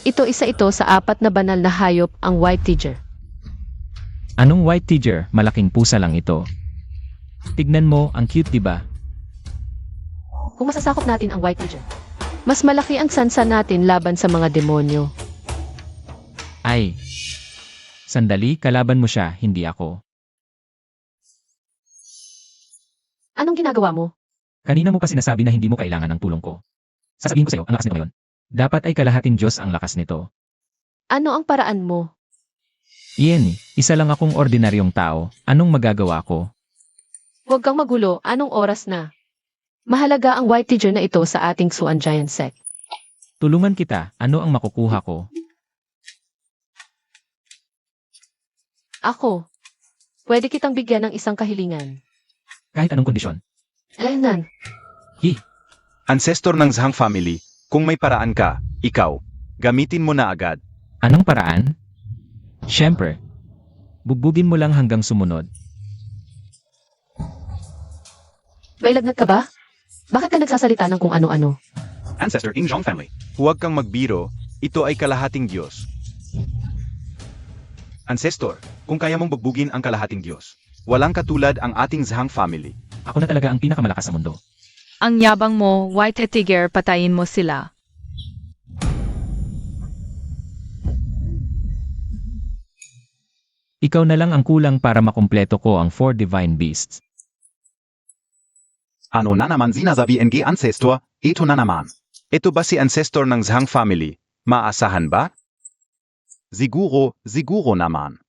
Isa ito sa 4 na banal na hayop, ang white tiger. Anong white tiger? Malaking pusa lang ito. Tignan mo, ang cute diba? Kung masasakop natin ang white tiger, mas malaki ang sansa natin laban sa mga demonyo. Ay. Sandali, kalaban mo siya, hindi ako. Anong ginagawa mo? Kanina mo pa sinasabi na hindi mo kailangan ng tulong ko. Sasabihin ko sa'yo, ang lakas nito ngayon. Dapat ay kalahating Diyos ang lakas nito. Ano ang paraan mo? Iyan, isa lang akong ordinaryong tao. Anong magagawa ko? Huwag kang magulo, anong oras na? Mahalaga ang white tiger na ito sa ating Suan Giant Sect. Tulungan kita, ano ang makukuha ko? Ako, pwede kitang bigyan ng isang kahilingan. Kahit anong kondisyon. Kailan? Ancestor ng Zhang family, kung may paraan ka, ikaw, gamitin mo na agad. Anong paraan? Siyempre. Bugbugin mo lang hanggang sumunod. May lagnat ka ba? Bakit ka nagsasalita ng kung ano-ano? Ancestor in Zhang family. Huwag kang magbiro, ito ay kalahating Diyos. Ancestor, kung kaya mong bugbugin ang kalahating Diyos, walang katulad ang ating Zhang family. Ako na talaga ang pinakamalakas sa mundo. Ang yabang mo, white tiger, patayin mo sila. Ikaw na lang ang kulang para makumpleto ko ang 4 divine beasts. Ano na naman sinasabi ng ancestor? Ito na naman. Ito ba si ancestor ng Zhang family? Maasahan ba? Siguro naman.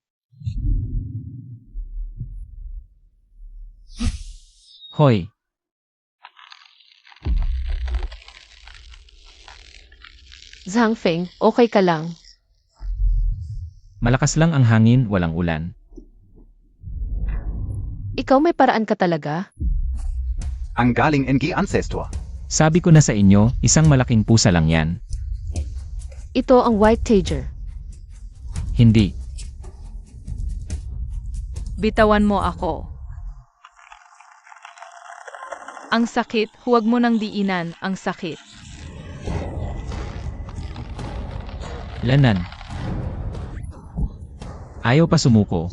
Hoy, Zhang Feng, okay ka lang? malakas lang ang hangin, walang ulan. Ikaw may paraan ka talaga? Ang galing ng ancestor. Sabi ko na sa inyo, isang malaking pusa lang yan. Ito ang White Tiger. Hindi. Bitawan mo ako. Ang sakit, huwag mo nang diinan ang sakit. Lanan. Ayaw pa sumuko.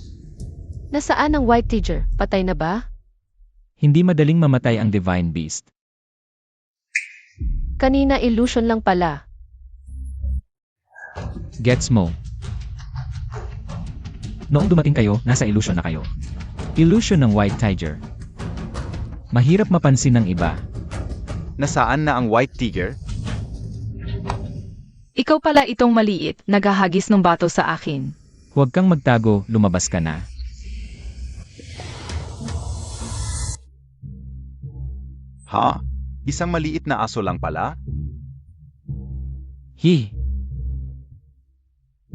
Nasaan ang White Tiger? Patay na ba? Hindi madaling mamatay ang divine beast. Kanina illusion lang pala. Gets mo? Noong dumating kayo, nasa illusion na kayo. Illusion ng White Tiger. Mahirap mapansin ng iba. Nasaan na ang white tiger? Ikaw pala itong maliit, naghahagis ng bato sa akin. Huwag kang magtago, lumabas ka na. Ha? Isang maliit na aso lang pala? Hi.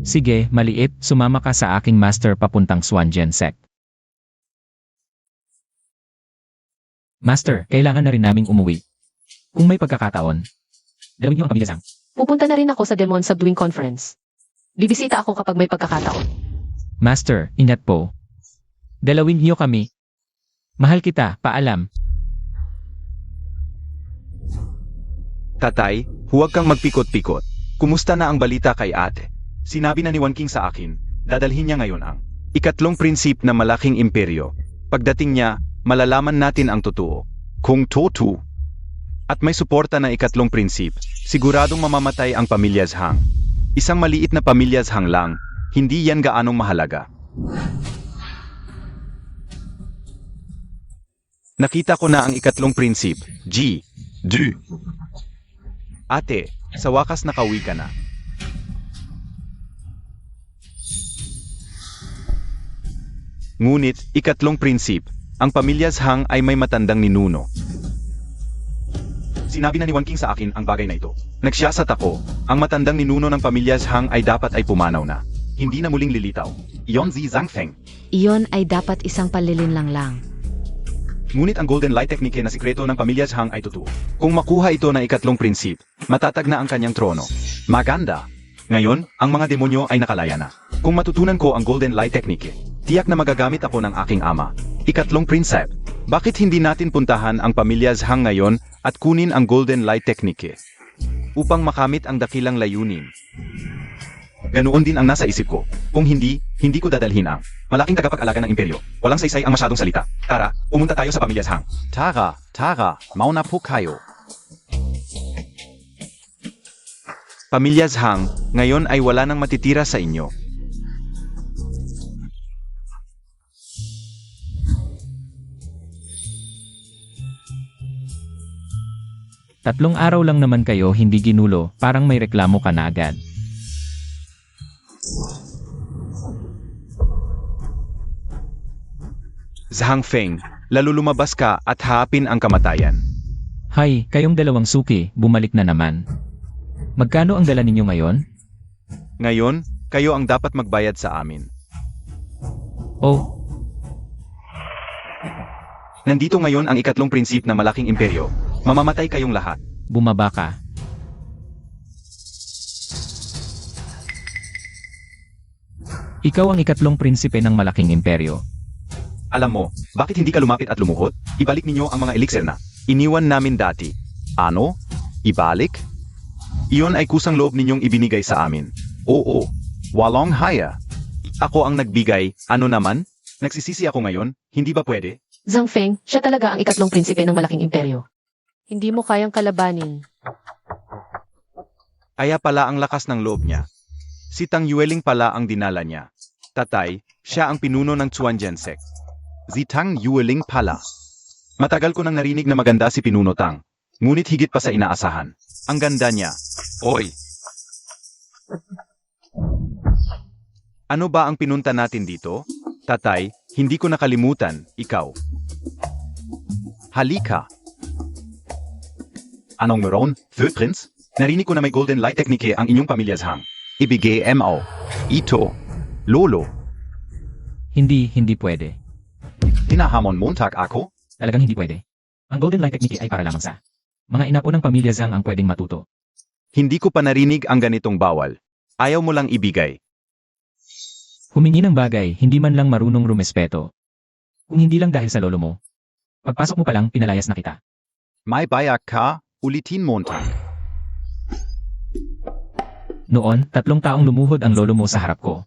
Sige, maliit, sumama ka sa aking master papuntang Swangen sect. Master, kailangan na rin naming umuwi. Kung may pagkakataon, dalawin niyo ang pamilya Zhang. Pupunta na rin ako sa Demon Subduing Conference. Bibisita ako kapag may pagkakataon. Master, ingat po. Dalawin niyo kami. Mahal kita, paalam. Tatay, huwag kang magpikot-pikot. Kumusta na ang balita kay ate? Sinabi na ni Wan King sa akin, dadalhin niya ngayon ang ikatlong prinsip na malaking imperyo. Pagdating niya, malalaman natin ang totoo. Kung totoo. At may suporta na ikatlong prinsip, siguradong mamamatay ang pamilya Zhang. Isang maliit na pamilya Zhang lang, hindi yan gaanong mahalaga. Nakita ko na ang ikatlong prinsip, G. Du. Ate, sa wakas nakauwi ka na. Ngunit, ikatlong prinsip, ang pamilya Zhang ay may matandang ninuno. Sinabi na ni Wan King sa akin ang bagay na ito. Nagsiyasat ako, ang matandang ninuno ng pamilya Zhang ay dapat ay pumanaw na. Hindi na muling lilitaw. Iyon si Zhang Feng. Iyon ay dapat isang panlilinlang lang. Ngunit ang Golden Light Technique na sikreto ng pamilya Zhang ay totoo. Kung makuha ito ng ikatlong prinsip, matatag na ang kanyang trono. Maganda! Ngayon, ang mga demonyo ay nakalaya na. Kung matutunan ko ang Golden Light Technique, tiyak na magagamit ako ng aking ama. Ikatlong prinsip, bakit hindi natin puntahan ang pamilya Zhang ngayon at kunin ang Golden Light Technique upang makamit ang dakilang layunin? Ganoon din ang nasa isip ko. Kung hindi, hindi ko dadalhin ang malaking tagapag-alaga ng imperyo. Walang saysay ang masyadong salita. Tara, pumunta tayo sa pamilya Zhang. Tara, mauna po kayo. Pamilya Zhang, ngayon ay wala nang matitira sa inyo. Tatlong araw lang naman kayo hindi ginulo, parang may reklamo ka na agad. Zhang Feng, lalo lumabas ka at haapin ang kamatayan. Hay, kayong dalawang suki, bumalik na naman. Magkano ang dala ninyo ngayon? Ngayon, kayo ang dapat magbayad sa amin. Oh, Nandito ngayon ang ikatlong prinsip na malaking imperyo. Mamamatay kayong lahat. bumaba ka. Ikaw ang ikatlong prinsipe ng malaking imperyo. Alam mo, bakit hindi ka lumapit at lumuhod? Ibalik ninyo ang mga elixir na iniwan namin dati. Ano? Ibalik? Iyon ay kusang loob ninyong ibinigay sa amin. Oo. Walang haya. Ako ang nagbigay, ano naman? Nagsisisi ako ngayon, hindi ba pwede? Zhang Feng, siya talaga ang ikatlong prinsipe ng malaking imperyo. Hindi mo kayang kalabanin. Kaya pala ang lakas ng loob niya. Si Tang Yueling pala ang dinala niya. Tatay, siya ang pinuno ng Chuanjian sect. Zitang Yueling pala. Matagal ko nang narinig na maganda si Pinuno Tang. Ngunit higit pa sa inaasahan. Ang ganda niya. Oy! Ano ba ang pinunta natin dito? Tatay, hindi ko nakalimutan, ikaw. Halika. Anong meron, third prince? Narinig ko na may golden light technique ang inyong pamilyas hang. Ibigay mo. Ito. Lolo. Hindi pwede. Tinahamon montak ako? Talagang hindi pwede. Ang Golden Light Technique ay para lamang sa mga inapo ng pamilya Zhang ang pwedeng matuto. Hindi ko pa narinig ang ganitong bawal. Ayaw mo lang ibigay. Humingi ng bagay, hindi man lang marunong rumespeto. Kung hindi lang dahil sa lolo mo. Pagpasok mo pa lang, pinalayas na kita. May bayak ka, ulitin montak. Noon, 3 taong lumuhod ang lolo mo sa harap ko.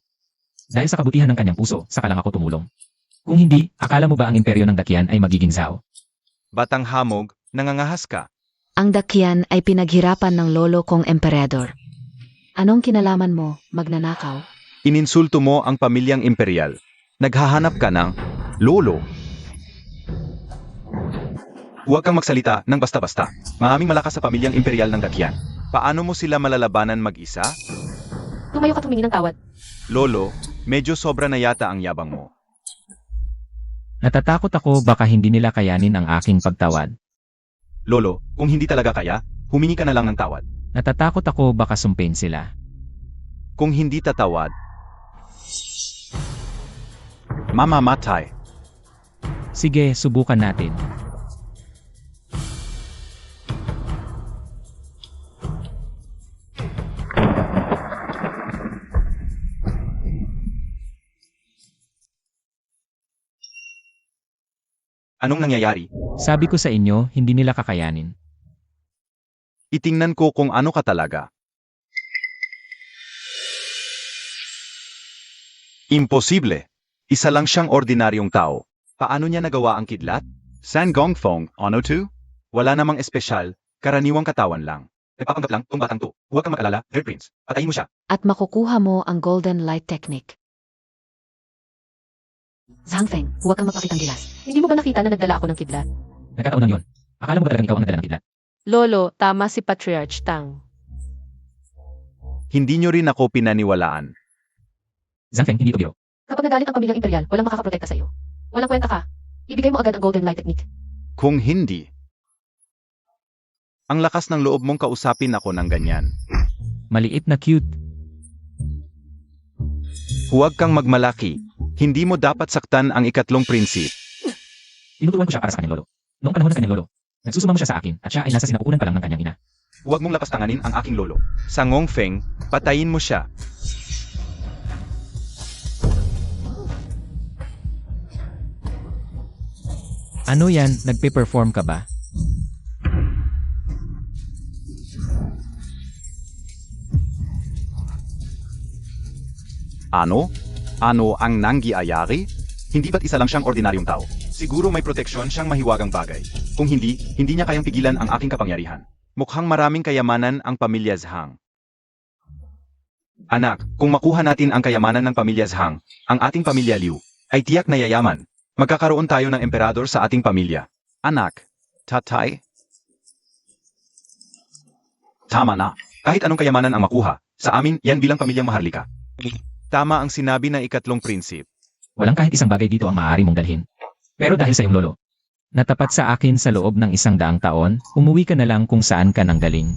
Dahil sa kabutihan ng kanyang puso, saka lang ako tumulong. Kung hindi, akala mo ba ang imperyo ng Dakyan ay magiging Zhao? Batang hamog, nangangahas ka. Ang Dakyan ay pinaghirapan ng lolo kong emperador. Anong kinalaman mo, magnanakaw? Ininsulto mo ang pamilyang imperial. Naghahanap ka ng lolo. Huwag kang magsalita ng basta-basta. Maraming malakas sa pamilyang imperial ng Dakyan. Paano mo sila malalabanan mag-isa? Tumayo ka tumingi ng tawad. Lolo, medyo sobra na yata ang yabang mo. Natatakot ako baka hindi nila kayanin ang aking pagtawad. Lolo, kung hindi talaga kaya, humingi ka na lang ng tawad. Natatakot ako baka sumpin sila. Kung hindi tatawad, mamamatay. Sige, subukan natin. Anong nangyayari? Sabi ko sa inyo, hindi nila kakayanin. Itingnan ko kung ano ka talaga. Imposible. Isa lang siyang ordinaryong tao. Paano niya nagawa ang kidlat? San Gongfong, ano to? Wala namang espesyal, karaniwang katawan lang. Nagpapanggap lang tong batang to. Huwag kang mag-alala, Red Prince. Patayin mo siya. At makukuha mo ang Golden Light Technique. Zhang Feng, huwag kang magpakitang gilas. Hindi mo ba nakita na nagdala ako ng kidlat? Nagkataon lang yun. Akala mo ba talagang ikaw ang nagdala ng kidlat? Lolo, tama si Patriarch Tang. Hindi nyo rin ako pinaniwalaan. Zhang Feng, hindi ito biro. Kapag nagalit ang pamilyang imperial, walang makakaprotekta sa'yo. Walang kwenta ka. Ibigay mo agad ang Golden Light Technique. Kung hindi, ang lakas ng loob mong kausapin ako ng ganyan. Maliit na cute. Huwag kang magmalaki. Hindi mo dapat saktan ang ikatlong prinsip. Tinuturuan ko siya para sa kanyang lolo. Noong panahon ng kanyang lolo, nagsusumamo siya sa akin at siya ay nasa sinapupunan pa lang ng kanyang ina. Huwag mong lapastanganin ang aking lolo. Sa Ngong Feng, patayin mo siya. Ano yan? Nagpe-perform ka ba? Ano? Ano ang nangyayari? Hindi ba't isa lang siyang ordinaryong tao? Siguro may proteksyon siyang mahiwagang bagay. Kung hindi, hindi niya kayang pigilan ang aking kapangyarihan. Mukhang maraming kayamanan ang pamilya Zhang. Anak, kung makuha natin ang kayamanan ng pamilya Zhang, ang ating pamilya Liu, ay tiyak na yayaman. Magkakaroon tayo ng emperador sa ating pamilya. Anak, tatay. Tama na. Kahit anong kayamanan ang makuha, sa amin, yan bilang pamilyang Maharlika. Tama ang sinabi ng ikatlong prinsip. Walang kahit isang bagay dito ang maaari mong dalhin. Pero dahil sa iyong lolo, natapat sa akin sa loob ng 100 taon, umuwi ka na lang kung saan ka nang galing.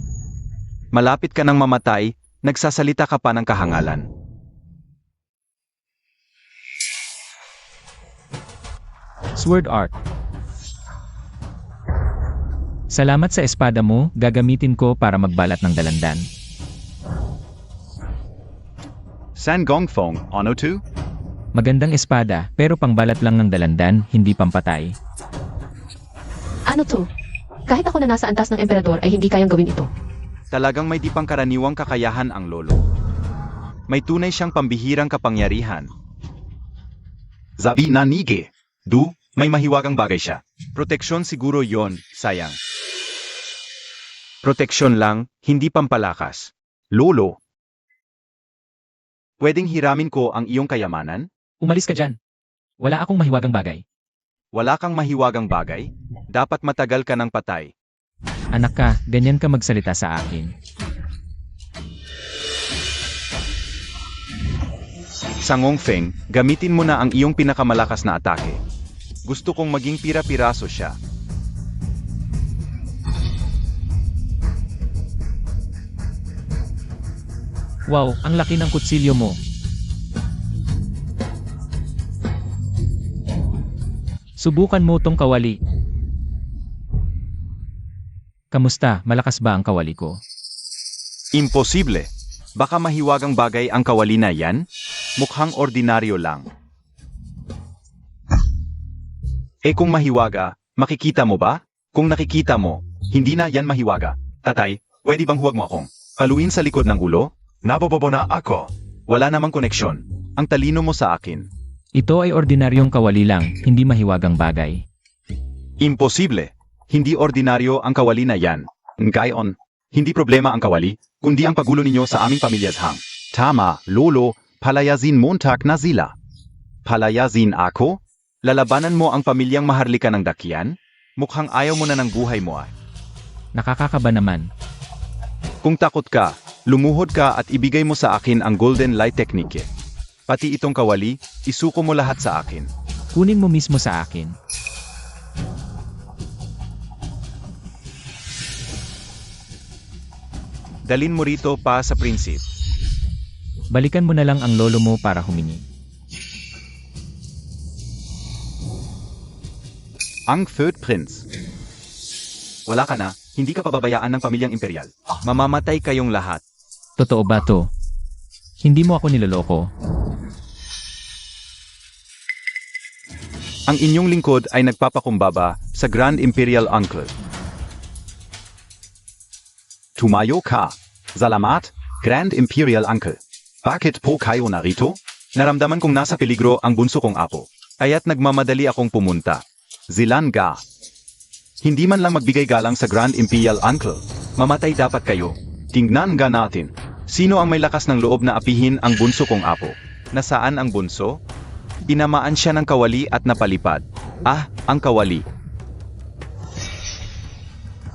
Malapit ka nang mamatay, nagsasalita ka pa ng kahangalan. Sword Art. Salamat sa espada mo, gagamitin ko para magbalat ng dalandan. San Gongfong, ano to? Magandang espada, pero pangbalat lang ng dalandan, hindi pampatay. Ano to? Kahit ako na nasa antas ng emperador ay hindi kayang gawin ito. Talagang may di pangkaraniwang kakayahan ang lolo. May tunay siyang pambihirang kapangyarihan. Zabi na nige. Du, may mahiwagang bagay siya. Proteksyon siguro yon, sayang. Proteksyon lang, hindi pampalakas. Lolo. Pwedeng hiramin ko ang iyong kayamanan? Umalis ka dyan. Wala akong mahiwagang bagay. Wala kang mahiwagang bagay? Dapat matagal ka ng patay. Anak ka, ganyan ka magsalita sa akin. Sangong Feng, gamitin mo na ang iyong pinakamalakas na atake. Gusto kong maging pira-piraso siya. Wow, ang laki ng kutsilyo mo. Subukan mo tong kawali. Kamusta, malakas ba ang kawali ko? Imposible. Baka mahiwagang bagay ang kawali na yan? Mukhang ordinaryo lang. Kung mahiwaga, makikita mo ba? Kung nakikita mo, hindi na yan mahiwaga. Tatay, pwede bang huwag mo akong paluin sa likod ng ulo? Nabobobo na ako. Wala namang koneksyon. Ang talino mo sa akin. Ito ay ordinaryong kawali lang, hindi mahiwagang bagay. Imposible. Hindi ordinaryo ang kawali na yan. Ngayon, hindi problema ang kawali, kundi ang pagulo ninyo sa aming pamilyashang. Tama, lolo, palayazin montag na sila. Palayazin ako? Lalabanan mo ang pamilyang maharlika ng dakyan? Mukhang ayaw mo na ng buhay mo ah. Nakakakaba naman. Kung takot ka, lumuhod ka at ibigay mo sa akin ang Golden Light Technique. Pati itong kawali, isuko mo lahat sa akin. Kunin mo mismo sa akin. Dalin mo rito pa sa prinsip. Balikan mo na lang ang lolo mo para humingi. Ang third prince. Wala ka na, hindi ka pababayaan ng pamilyang imperial. Mamamatay kayong lahat. Totoo ba to? Hindi mo ako niloloko. Ang inyong lingkod ay nagpapakumbaba sa Grand Imperial Uncle. Tumayo ka. Salamat, Grand Imperial Uncle. Bakit po kayo narito? Naramdaman kong nasa peligro ang bunso kong apo. Kaya't nagmamadali akong pumunta. Zilanga. Hindi man lang magbigay galang sa Grand Imperial Uncle. Mamatay dapat kayo. Tingnan nga natin. Sino ang may lakas ng loob na apihin ang bunso kong apo? Nasaan ang bunso? Tinamaan siya ng kawali at napalipad. Ah, ang kawali.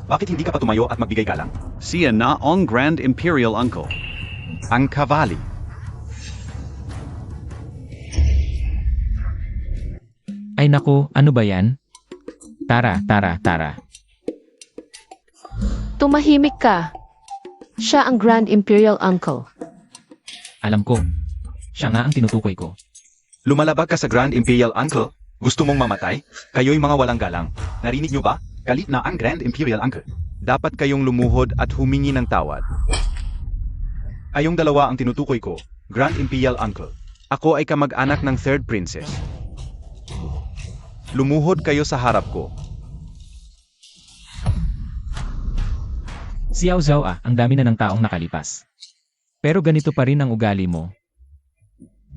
Bakit hindi ka pa tumayo at magbigay galang? Siya na ang Grand Imperial Uncle. Ang kawali. Ay naku, ano ba yan? Tara, tara, tara. Tumahimik ka. Siya ang Grand Imperial Uncle. Alam ko. Siya nga ang tinutukoy ko. Lumalabag ka sa Grand Imperial Uncle? Gusto mong mamatay? Kayo'y mga walang galang. Narinig nyo ba? Galit na ang Grand Imperial Uncle. Dapat kayong lumuhod at humingi ng tawad. Kayong dalawa ang tinutukoy ko, Grand Imperial Uncle. Ako ay kamag-anak ng Third Princess. Lumuhod kayo sa harap ko. Xiao Zhao ang dami na ng taong nakalipas. Pero ganito pa rin ang ugali mo.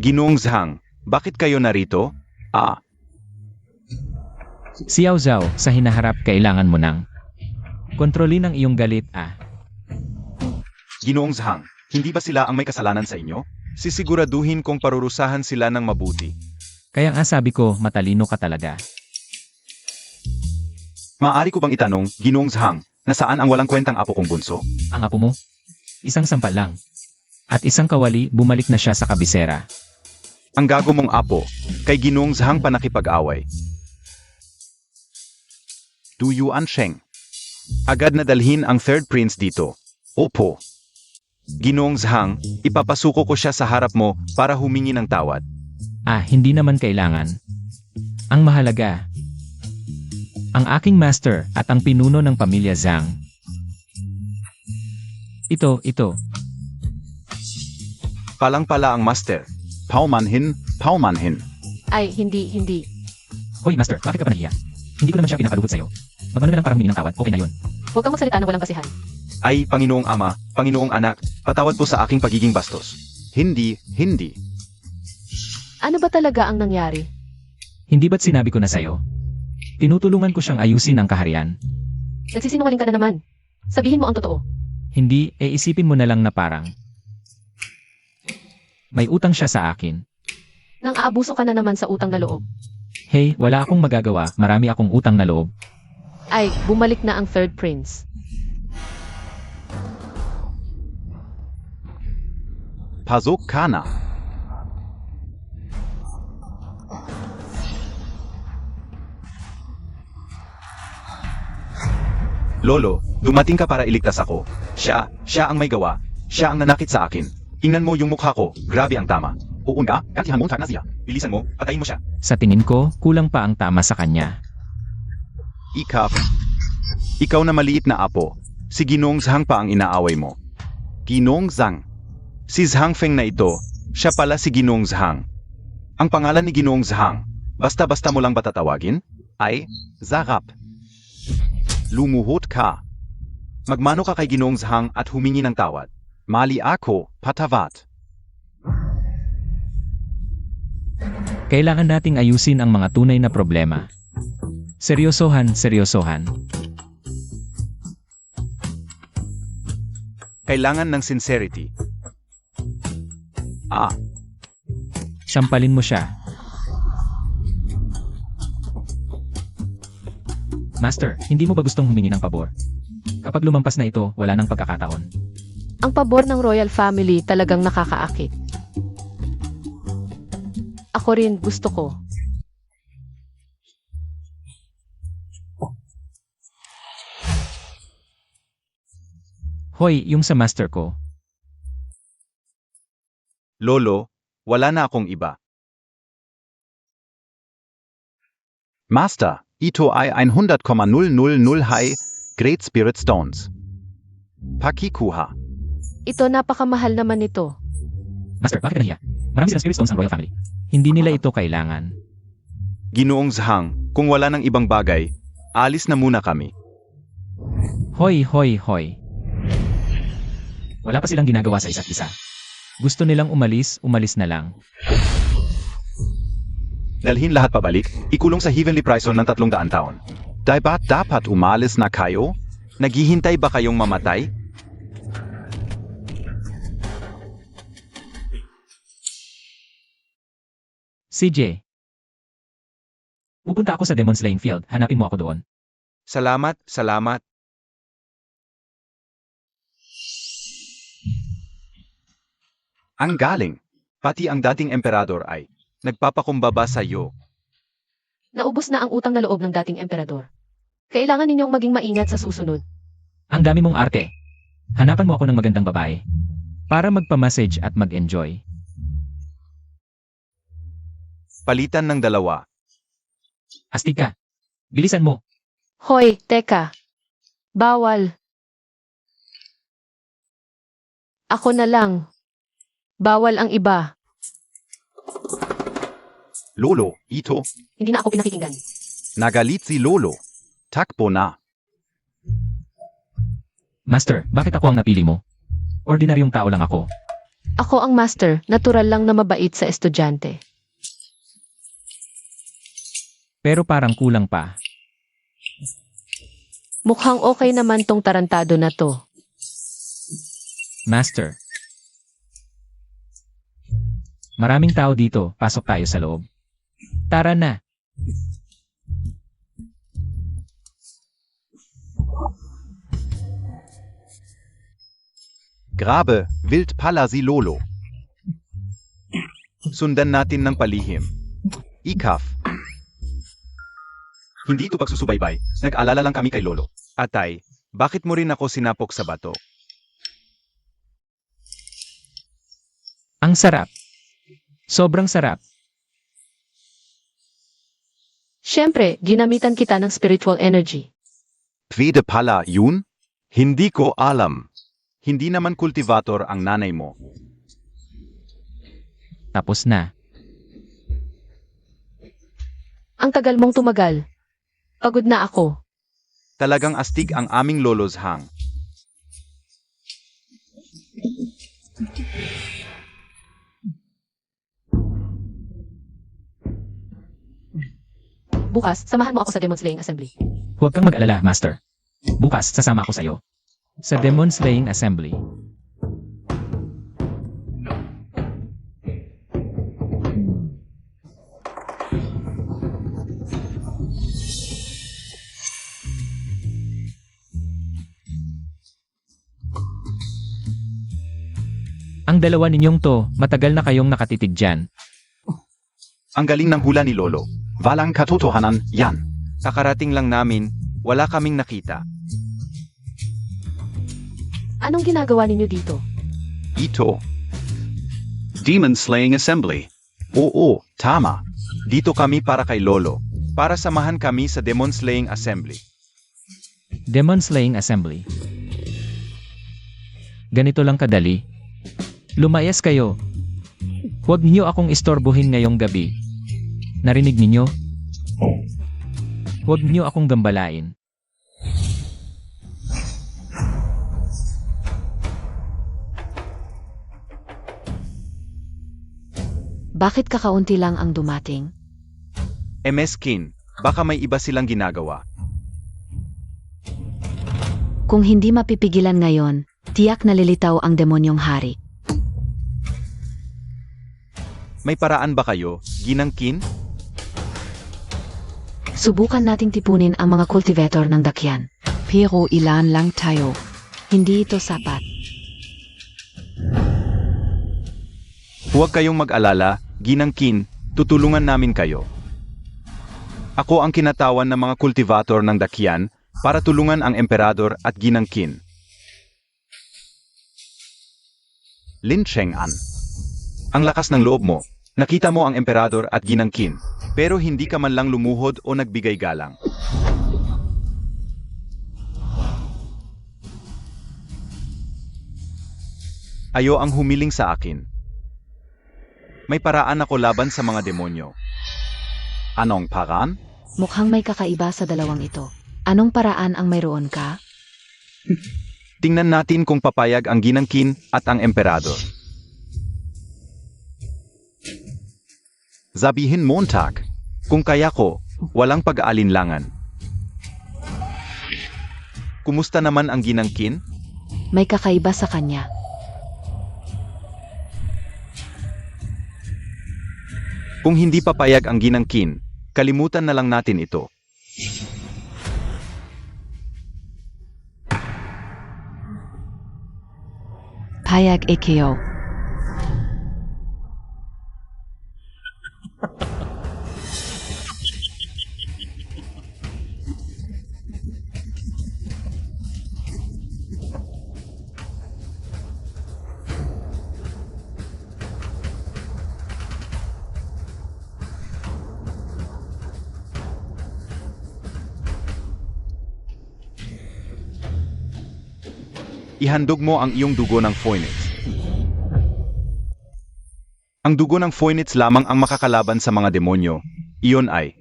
Ginoong Zhang, bakit kayo narito? Xiao Zhao, sa hinaharap kailangan mo nang kontrolin ang iyong galit Ginoong Zhang, hindi ba sila ang may kasalanan sa inyo? Sisiguraduhin kong parurusahan sila ng mabuti. Kaya nga sabi ko, matalino ka talaga. Maaari ko bang itanong, Ginoong Zhang, nasaan ang walang kwentang apo kong bunso? Ang apo mo? Isang sampal lang. At isang kawali, bumalik na siya sa kabisera. Ang gago mong apo, kay Ginoong Zhang pa nakipag-away. Du Yuan Sheng. Agad na dalhin ang third prince dito. Opo. Ginoong Zhang, ipapasuko ko siya sa harap mo para humingi ng tawad. Hindi naman kailangan. Ang mahalaga, ang aking master at ang pinuno ng pamilya Zhang. Ito. Palang-pala ang master. Paumanhin, paumanhin. Ay, hindi. Hoy master, bakit ka pa nahiya? Hindi ko naman siya pinakalugod sa'yo. Magmano na lang para humingi ng tawad, okay na yun. Huwag kang magsalita ng walang basihan. Ay, Panginoong Ama, Panginoong Anak, patawad po sa aking pagiging bastos. Hindi. Ano ba talaga ang nangyari? Hindi ba't sinabi ko na sa'yo? Tinutulungan ko siyang ayusin ang kaharian. Nagsisinungaling ka na naman. Sabihin mo ang totoo. Hindi, isipin mo na lang na parang May utang siya sa akin. Nang aabuso ka na naman sa utang na loob. Hey, wala akong magagawa, marami akong utang na loob. Ay, bumalik na ang third prince. Pasok ka na. Lolo, dumating ka para iligtas ako. Siya ang may gawa. Siya ang nanakit sa akin. Tingnan mo yung mukha ko, grabe ang tama. Uun ka, katihan mo na siya. Bilisan mo, patayin mo siya. Sa tingin ko, kulang pa ang tama sa kanya. Ikaw na maliit na apo. Si Ginong Zhang pa ang inaaway mo. Ginong Zhang. Si Zhang Feng na ito, siya pala si Ginong Zhang. Ang pangalan ni Ginong Zhang, basta-basta mo lang ba tatawagin? Ay, Zarap. Lumuhod ka. Magmano ka kay Ginong Zhang at humingi ng tawad. Mali ako, patavat. Kailangan nating ayusin ang mga tunay na problema. Seryosohan. Kailangan ng sincerity. Sampalin mo siya. Master, hindi mo ba gustong humingi ng pabor? Kapag lumampas na ito, wala nang pagkakataon. Ang pabor ng royal family talagang nakakaakit. Ako rin gusto ko. Hoy, yung sa master ko. Lolo, wala na akong iba. Master, ito ay 100,000 high Great Spirit Stones. Pakikuha. Ito napakamahal naman ito. Master, bakit ka nahiya? Marami silang spirit stones ang royal family. Hindi nila ito kailangan. Ginoong Zhang, kung wala ng ibang bagay, alis na muna kami. Hoy. Wala pa silang ginagawa sa isa't isa. Gusto nilang umalis na lang. Dalhin lahat pabalik, ikulong sa Heavenly Prison ng 300 taon. Dapat umalis na kayo? Naghihintay ba kayong mamatay? CJ. Pupunta ako sa Demon Slaying Field, hanapin mo ako doon. Salamat. Ang galing. Pati ang dating emperador ay nagpapakumbaba sa iyo. Naubos na ang utang na loob ng dating emperador. Kailangan ninyong maging maingat sa susunod. Ang dami mong arte. Hanapan mo ako ng magandang babae. Para magpa-massage at mag-enjoy. Palitan ng dalawa. Astig ka. Bilisan mo. Hoy, teka. Bawal. Ako na lang. Bawal ang iba. Lolo, ito. Hindi na ako pinakikinggan. Nagalit si Lolo. Takbo na. Master, bakit ako ang napili mo? Ordinaryong tao lang ako. Ako ang master, natural lang na mabait sa estudyante. Pero parang kulang pa. Mukhang okay naman tong tarantado na to. Master. Maraming tao dito, pasok tayo sa loob. Tara na. Grabe, wild pala si Lolo. Sundan natin ng palihim. Ikaf. Hindi ito pagsusubaybay. Nag-alala lang kami kay Lolo. Atay, bakit mo rin ako sinapok sa bato? Ang sarap. Sobrang sarap. Siyempre, ginamitan kita ng spiritual energy. Pwede pala yun? Hindi ko alam. Hindi naman kultivator ang nanay mo. Tapos na. Ang tagal mong tumagal. Pagod na ako. Talagang astig ang aming Lolo Zhang. Bukas, samahan mo ako sa Demon Slaying Assembly. Huwag kang mag-alala, Master. Bukas, sasama ako sa'yo. Sa Demon Slaying Assembly. Ang dalawa ninyong to, matagal na kayong nakatitig dyan. Ang galing ng hula ni Lolo. Walang katotohanan, yan. Kakarating lang namin, wala kaming nakita. Anong ginagawa ninyo dito? Ito. Demon Slaying Assembly. Oo, tama. Dito kami para kay Lolo. Para samahan kami sa Demon Slaying Assembly. Demon Slaying Assembly. Ganito lang kadali. Lumayas kayo. Huwag niyo akong istorbohin ngayong gabi. Narinig ninyo? Huwag niyo akong gambalain. Bakit kakaunti lang ang dumating? MS Kin, baka may iba silang ginagawa. Kung hindi mapipigilan ngayon, tiyak nalilitaw ang demonyong hari. May paraan ba kayo, Ginang Kin? Subukan nating tipunin ang mga cultivator ng dakyan. Pero ilan lang tayo. Hindi ito sapat. Huwag kayong mag-alala, Ginang Kin, tutulungan namin kayo. Ako ang kinatawan ng mga cultivator ng dakyan para tulungan ang emperador at Ginang Kin. Lin Cheng-an. Ang lakas ng loob mo. Nakita mo ang emperador at Ginang Kin, pero hindi ka man lang lumuhod o nagbigay galang. Ayo ang humiling sa akin. May paraan ako laban sa mga demonyo. Anong paraan? Mukhang may kakaiba sa dalawang ito. Anong paraan ang mayroon ka? Tingnan natin kung papayag ang Ginang Kin at ang emperador. Sabihin Montag, kung kaya ko, walang pag-aalinlangan. Kumusta naman ang Ginang Kin? May kakaiba sa kanya. Kung hindi papayag ang Ginang Kin, kalimutan na lang natin ito. Payag Ekeo. Ihandog mo ang iyong dugo ng Phoenix. Ang dugo ng Phoenix lamang ang makakalaban sa mga demonyo. Iyon ay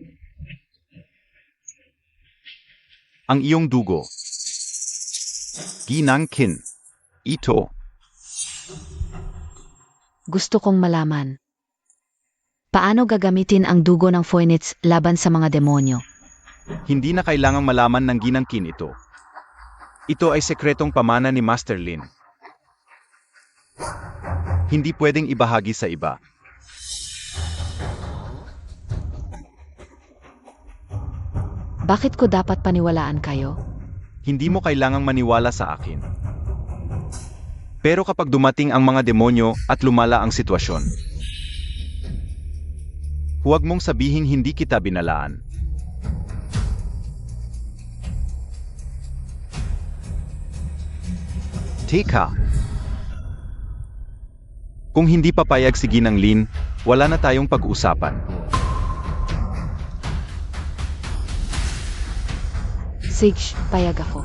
ang iyong dugo. Ginang Kin. Ito. Gusto kong malaman. Paano gagamitin ang dugo ng Phoenix laban sa mga demonyo? Hindi na kailangang malaman ng Ginang Kin ito. Ito ay sekretong pamana ni Master Lin. Hindi pwedeng ibahagi sa iba. Bakit ko dapat paniwalaan kayo? Hindi mo kailangang maniwala sa akin. Pero kapag dumating ang mga demonyo at lumala ang sitwasyon, huwag mong sabihing hindi kita binalaan. Teka. Kung hindi papayag si Ginang Lin, wala na tayong pag-usapan. Sige, payag ako.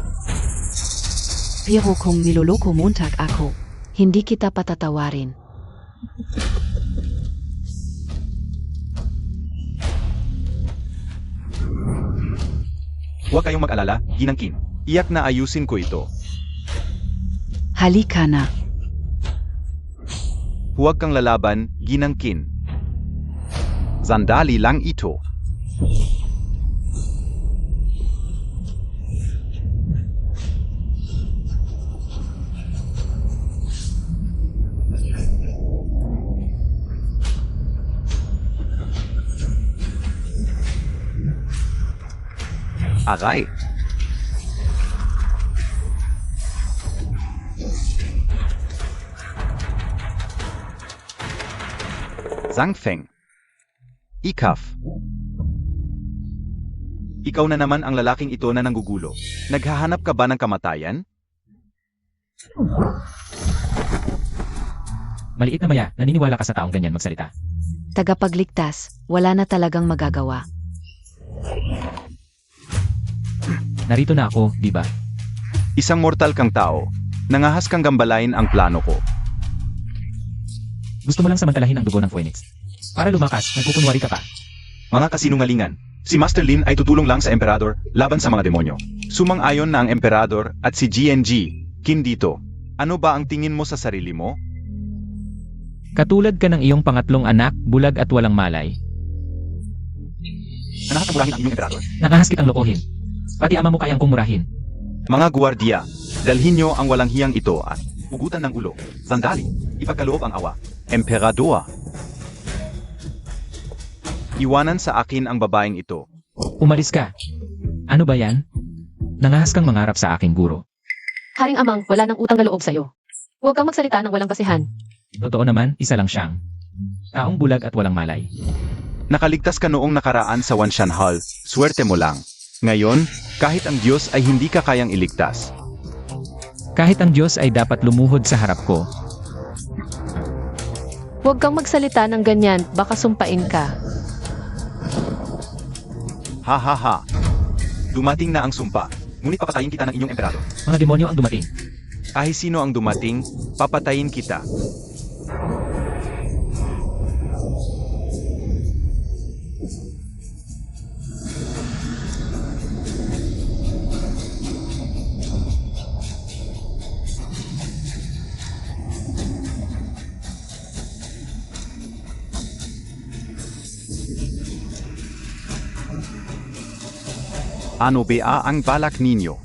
Pero kung niloloko Montag ako, hindi kita patatawarin. Huwag kayong mag-alala, Ginang Kin. Iyak na ayusin ko ito. Halika na. Huwag kang lalaban, Ginang Kin. Sandali lang ito. Aray. Zhang Feng. Ikaf. Ikaw na naman ang lalaking ito na nanggugulo. Naghahanap ka ba ng kamatayan? Maliit na maya, naniniwala ka sa taong ganyan magsalita. Tagapagligtas, wala na talagang magagawa. Narito na ako, di ba? Isang mortal kang tao. Nangahas kang gambalain ang plano ko. Gusto mo lang samantalahin ang dugo ng Phoenix. Para lumakas, nagpupunwari ka pa. Mga kasinungalingan. Si Master Lin ay tutulong lang sa Emperador laban sa mga demonyo. Sumang-ayon na ang Emperador at si GNG, Kin dito. Ano ba ang tingin mo sa sarili mo? Katulad ka ng iyong pangatlong anak, bulag at walang malay. Nanahat ang murahin ang iyong Emperador. Nakahas kitang lokohin. Pati ama mo kayang kong murahin. Mga guwardiya, dalhin nyo ang walang hiyang ito at hugutan ng ulo. Sandali, ipagkaloob ang awa. Emperador. Iwanan sa akin ang babaeng ito. Umalis ka. Ano ba yan? Nangahas kang mangarap sa aking guro. Haring amang, wala nang utang na loob sa'yo. Huwag kang magsalita ng walang basihan. Totoo naman, isa lang siyang taong bulag at walang malay. Nakaligtas ka noong nakaraan sa Wanshan Hall, swerte mo lang. Ngayon, kahit ang Diyos ay hindi ka kayang iligtas. Kahit ang Diyos ay dapat lumuhod sa harap ko. Huwag kang magsalita ng ganyan, baka sumpain ka. Ha ha ha. Dumating na ang sumpa, ngunit papatayin kita ng inyong emperador. Mga demonyo ang dumating. Kahit sino ang dumating, papatayin kita. Ano ba ang balak ninyo?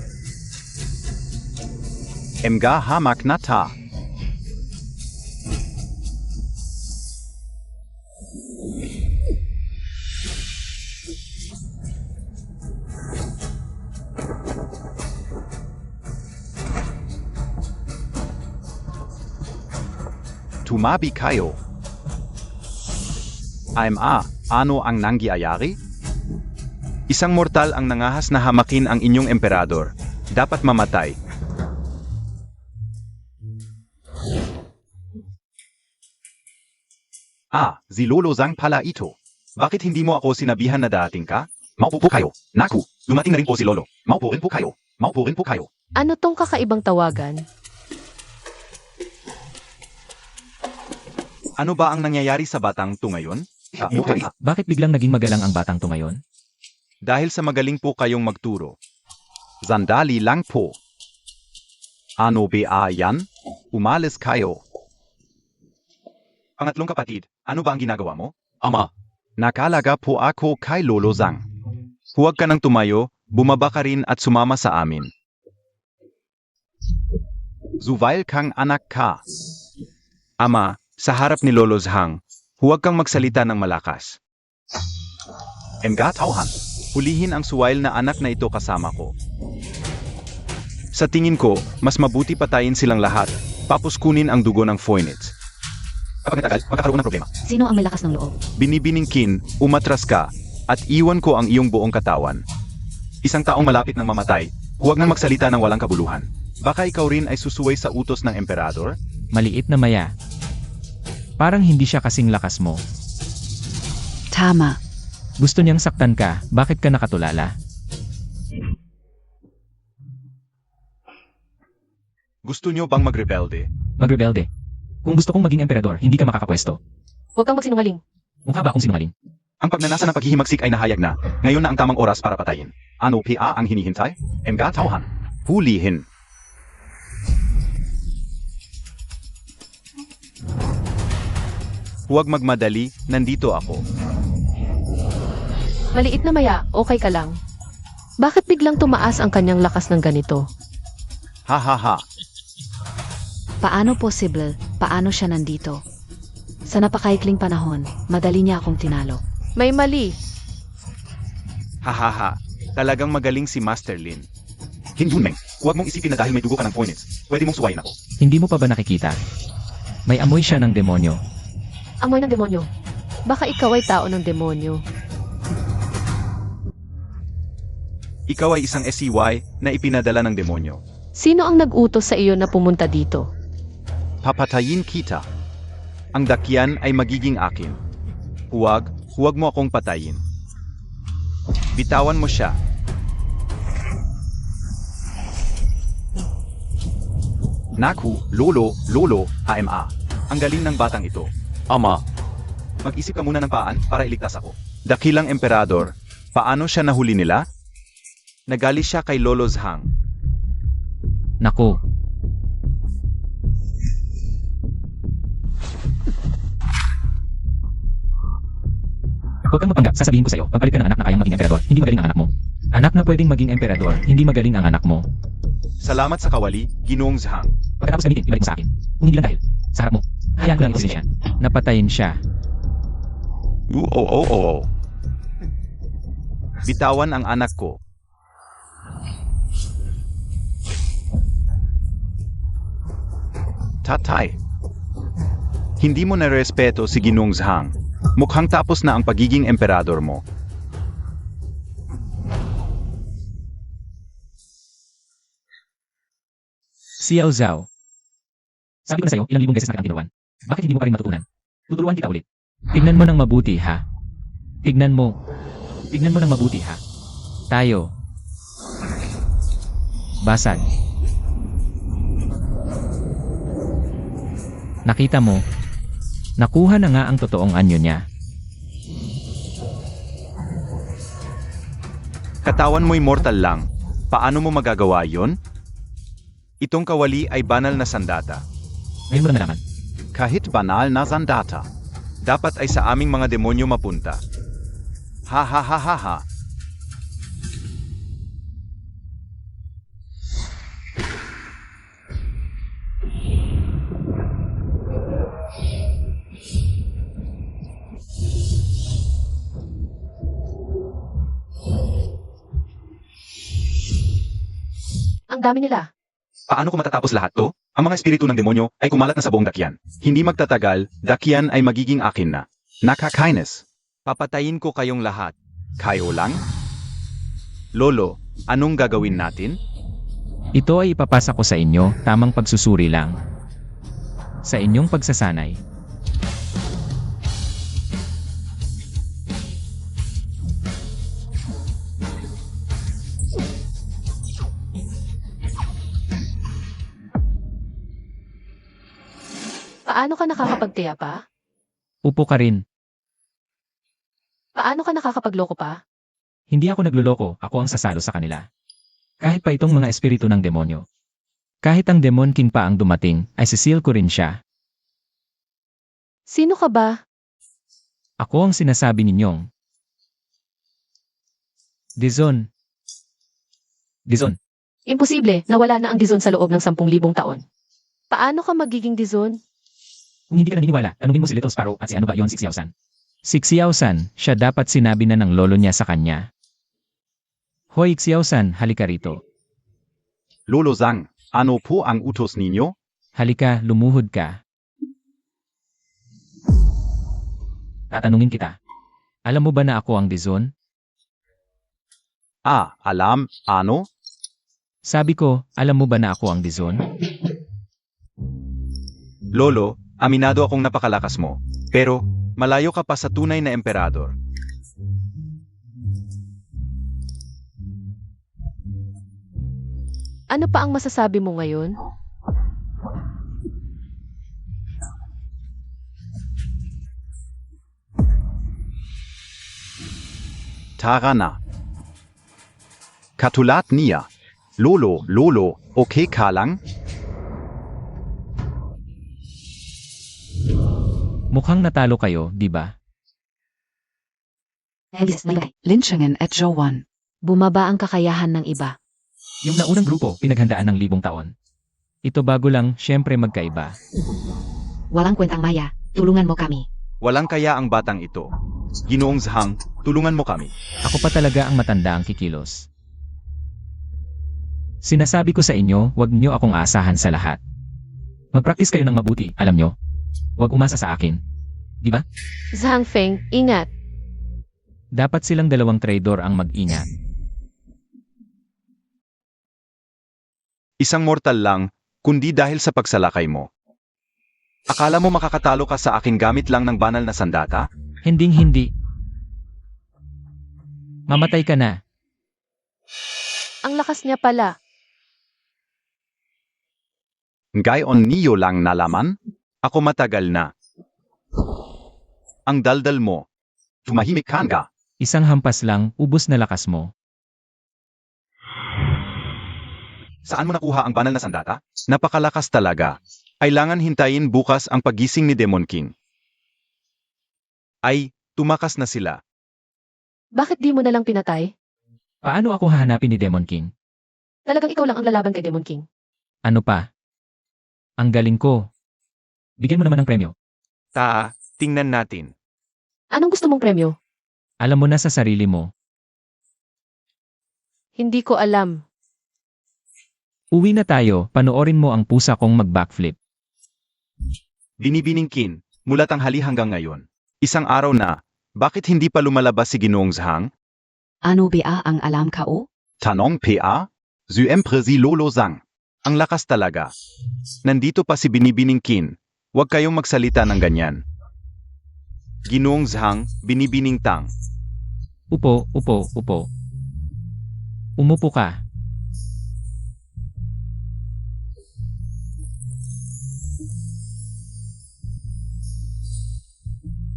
Emga hamak na ta. Tumabi kayo. Ano ang nangyayari? Isang mortal ang nangahas na hamakin ang inyong emperador. Dapat mamatay. Si Lolo Zhang pala ito. Bakit hindi mo ako sinabihan na dating ka? Maupo po kayo. Naku, dumating na rin po si Lolo. Maupo rin po kayo. Maupo rin po kayo. Ano tong kakaibang tawagan? Ano ba ang nangyayari sa batang to ngayon? Bakit biglang naging magalang ang batang to ngayon? Dahil sa magaling po kayong magturo. Sandali lang po. Ano ba yan? Umalis kayo. Pangatlong kapatid, ano ba ang ginagawa mo? Ama. Nakalaga po ako kay Lolo Zhang. Huwag ka nang tumayo, bumaba ka rin at sumama sa amin. Zuvail kang anak ka. Ama, sa harap ni Lolo Zhang, huwag kang magsalita ng malakas. Emga tauhan. Hulihin ang suwail na anak na ito kasama ko. Sa tingin ko, mas mabuti patayin silang lahat, tapos kunin ang dugo ng Phoenix. Kapag natagal, magkakaroon ng problema. Sino ang may lakas ng loob? Binibiningkin, umatras ka, at iwan ko ang iyong buong katawan. Isang taong malapit ng mamatay, huwag nang magsalita ng walang kabuluhan. Baka ikaw rin ay susuway sa utos ng emperador? Maliit na maya. Parang hindi siya kasing lakas mo. Tama. Gusto niyang saktan ka, bakit ka nakatulala? Gusto nyo bang magrebelde? Magrebelde. Kung gusto kong maging emperador, hindi ka makakapwesto. Huwag kang magsinungaling. Mukha ba akong sinungaling? Ang pagnanasa ng paghihimagsik ay nahayag na. Ngayon na ang tamang oras para patayin. Ano pa ang hinihintay? Emga tauhan. Hulihin. Huwag magmadali, nandito ako. Maliit na maya, okay ka lang. Bakit biglang tumaas ang kanyang lakas ng ganito? Ha ha ha. Paano possible? Paano siya nandito? Sa napakaikling panahon, madali niya akong tinalo. May mali. Ha ha ha. Talagang magaling si Master Lin. Hinhunmeng, huwag mong isipin na dahil may dugo ka ng Phoenix, pwede mong suwayin ako. Hindi mo pa ba nakikita? May amoy siya ng demonyo. Amoy ng demonyo. Baka ikaw ay tao ng demonyo. Ikaw ay isang SCY na ipinadala ng demonyo. Sino ang nag-utos sa iyo na pumunta dito? Papatayin kita. Ang dakyan ay magiging akin. Huwag mo akong patayin. Bitawan mo siya. Naku, lolo, AMA. Ang galing ng batang ito. Ama. Mag-isip ka muna ng paan para iligtas ako. Dakilang emperador, paano siya nahuli nila? Nagali siya kay Lolo Zhang. Naku, huwag kang mapanggap, sasabihin ko sa'yo, pagpalit ka ng anak na kayang maging emperador, hindi magaling ang anak mo. Anak na pwedeng maging emperador, hindi magaling ang anak mo. Salamat sa kawali, Ginoong Zhang. Pagkatapos gamitin, ibalik mo sa akin. Kung hindi lang dahil, sa harap mo, hayaan ko lang ito siya. Napatayin siya. Oo. Bitawan ang anak ko. Tatay. Hindi mo narespeto si Ginoong Zhang. Mukhang tapos na ang pagiging emperador mo. Xiao Zhao. Sabi ko na sa'yo, ilang libong beses na kitang tinuruan. Bakit hindi mo pa rin matutunan? Tuturuan kita ulit. Tignan mo ng mabuti, ha? Tignan mo. Tignan mo ng mabuti, ha? Tayo. Basag. Nakita mo? Nakuha na nga ang totoong anyo niya. Katawan mo'y mortal lang. Paano mo magagawa yon? Itong kawali ay banal na sandata. Ngayon mo lang nalaman. Kahit banal na sandata, dapat ay sa aming mga demonyo mapunta. Ha ha ha ha ha. Ang dami nila. Paano ko matatapos lahat to? Ang mga espiritu ng demonyo ay kumalat na sa buong dakyan. Hindi magtatagal, dakyan ay magiging akin na. Nakakainis. Papatayin ko kayong lahat. Kayo lang? Lolo, anong gagawin natin? Ito ay ipapasa ko sa inyo, tamang pagsusuri lang. Sa inyong pagsasanay. Paano ka nakakapagtiya pa? Upo ka rin. Paano ka nakakapagloko pa? Hindi ako nagluloko, ako ang sasalo sa kanila. Kahit pa itong mga espiritu ng demonyo. Kahit ang Demon King pa ang dumating, ay sisil ko rin siya. Sino ka ba? Ako ang sinasabi ninyong. Dizon. Dizon. Imposible, nawala na ang Dizon sa loob ng 10,000 taon. Paano ka magiging Dizon? Kung hindi ka naniniwala, tanungin mo si Little Sparrow at si ano ba yon si Xiaosan. Si Xiaosan, siya dapat sinabi na ng lolo niya sa kanya. Hoy Xiaosan, halika rito. Lolo Zhang, ano po ang utos ninyo? Halika, lumuhod ka. Tatanungin kita. Alam mo ba na ako ang Dizon? Alam, ano? Sabi ko, alam mo ba na ako ang Dizon? Lolo, aminado akong napakalakas mo. Pero, malayo ka pa sa tunay na emperador. Ano pa ang masasabi mo ngayon? Tara na. Katulad niya. Lolo, okay ka lang? Mukhang natalo kayo, di ba? Lynchingen at Joan. Bumaba ang kakayahan ng iba. Yung naunang grupo, pinaghandaan ng 1,000 taon. Ito bago lang, syempre magkaiba. Walang kwentang maya. Tulungan mo kami. Walang kaya ang batang ito. Ginoong Zhang, tulungan mo kami. Ako pa talaga ang matanda ang kikilos. Sinasabi ko sa inyo, huwag niyo akong aasahan sa lahat. Mag-practice kayo ng mabuti, alam nyo? Huwag umasa sa akin. Di ba? Zhang Feng, ingat. Dapat silang dalawang traidor ang mag-ingat. Isang mortal lang, kundi dahil sa pagsalakay mo. Akala mo makakatalo ka sa akin gamit lang ng banal na sandata? Hinding-hindi. Mamatay ka na. Ang lakas niya pala. Gayon niyo lang nalaman? Ako matagal na. Ang daldal mo. Tumahimik ka nga. Isang hampas lang, ubos na lakas mo. Saan mo nakuha ang banal na sandata? Napakalakas talaga. Kailangan hintayin bukas ang pagising ni Demon King. Ay, tumakas na sila. Bakit di mo na lang pinatay? Paano ako hahanapin ni Demon King? Talagang ikaw lang ang lalaban kay Demon King. Ano pa? Ang galing ko. Bigyan mo naman ng premyo. Tingnan natin. Anong gusto mong premyo? Alam mo na sa sarili mo. Hindi ko alam. Uwi na tayo, panoorin mo ang pusa kong mag-backflip. Binibining Kin, mula tanghali hanggang ngayon. Isang araw na, bakit hindi pa lumalabas si Ginoong Zhang? Ano ba ang alam ka o? Tanong PA? Syempre si Lolo Zhang. Ang lakas talaga. Nandito pa si Binibining Kin. Huwag kayong magsalita ng ganyan. Ginoong Zhang, Binibining Tang. Upo. Umupo ka.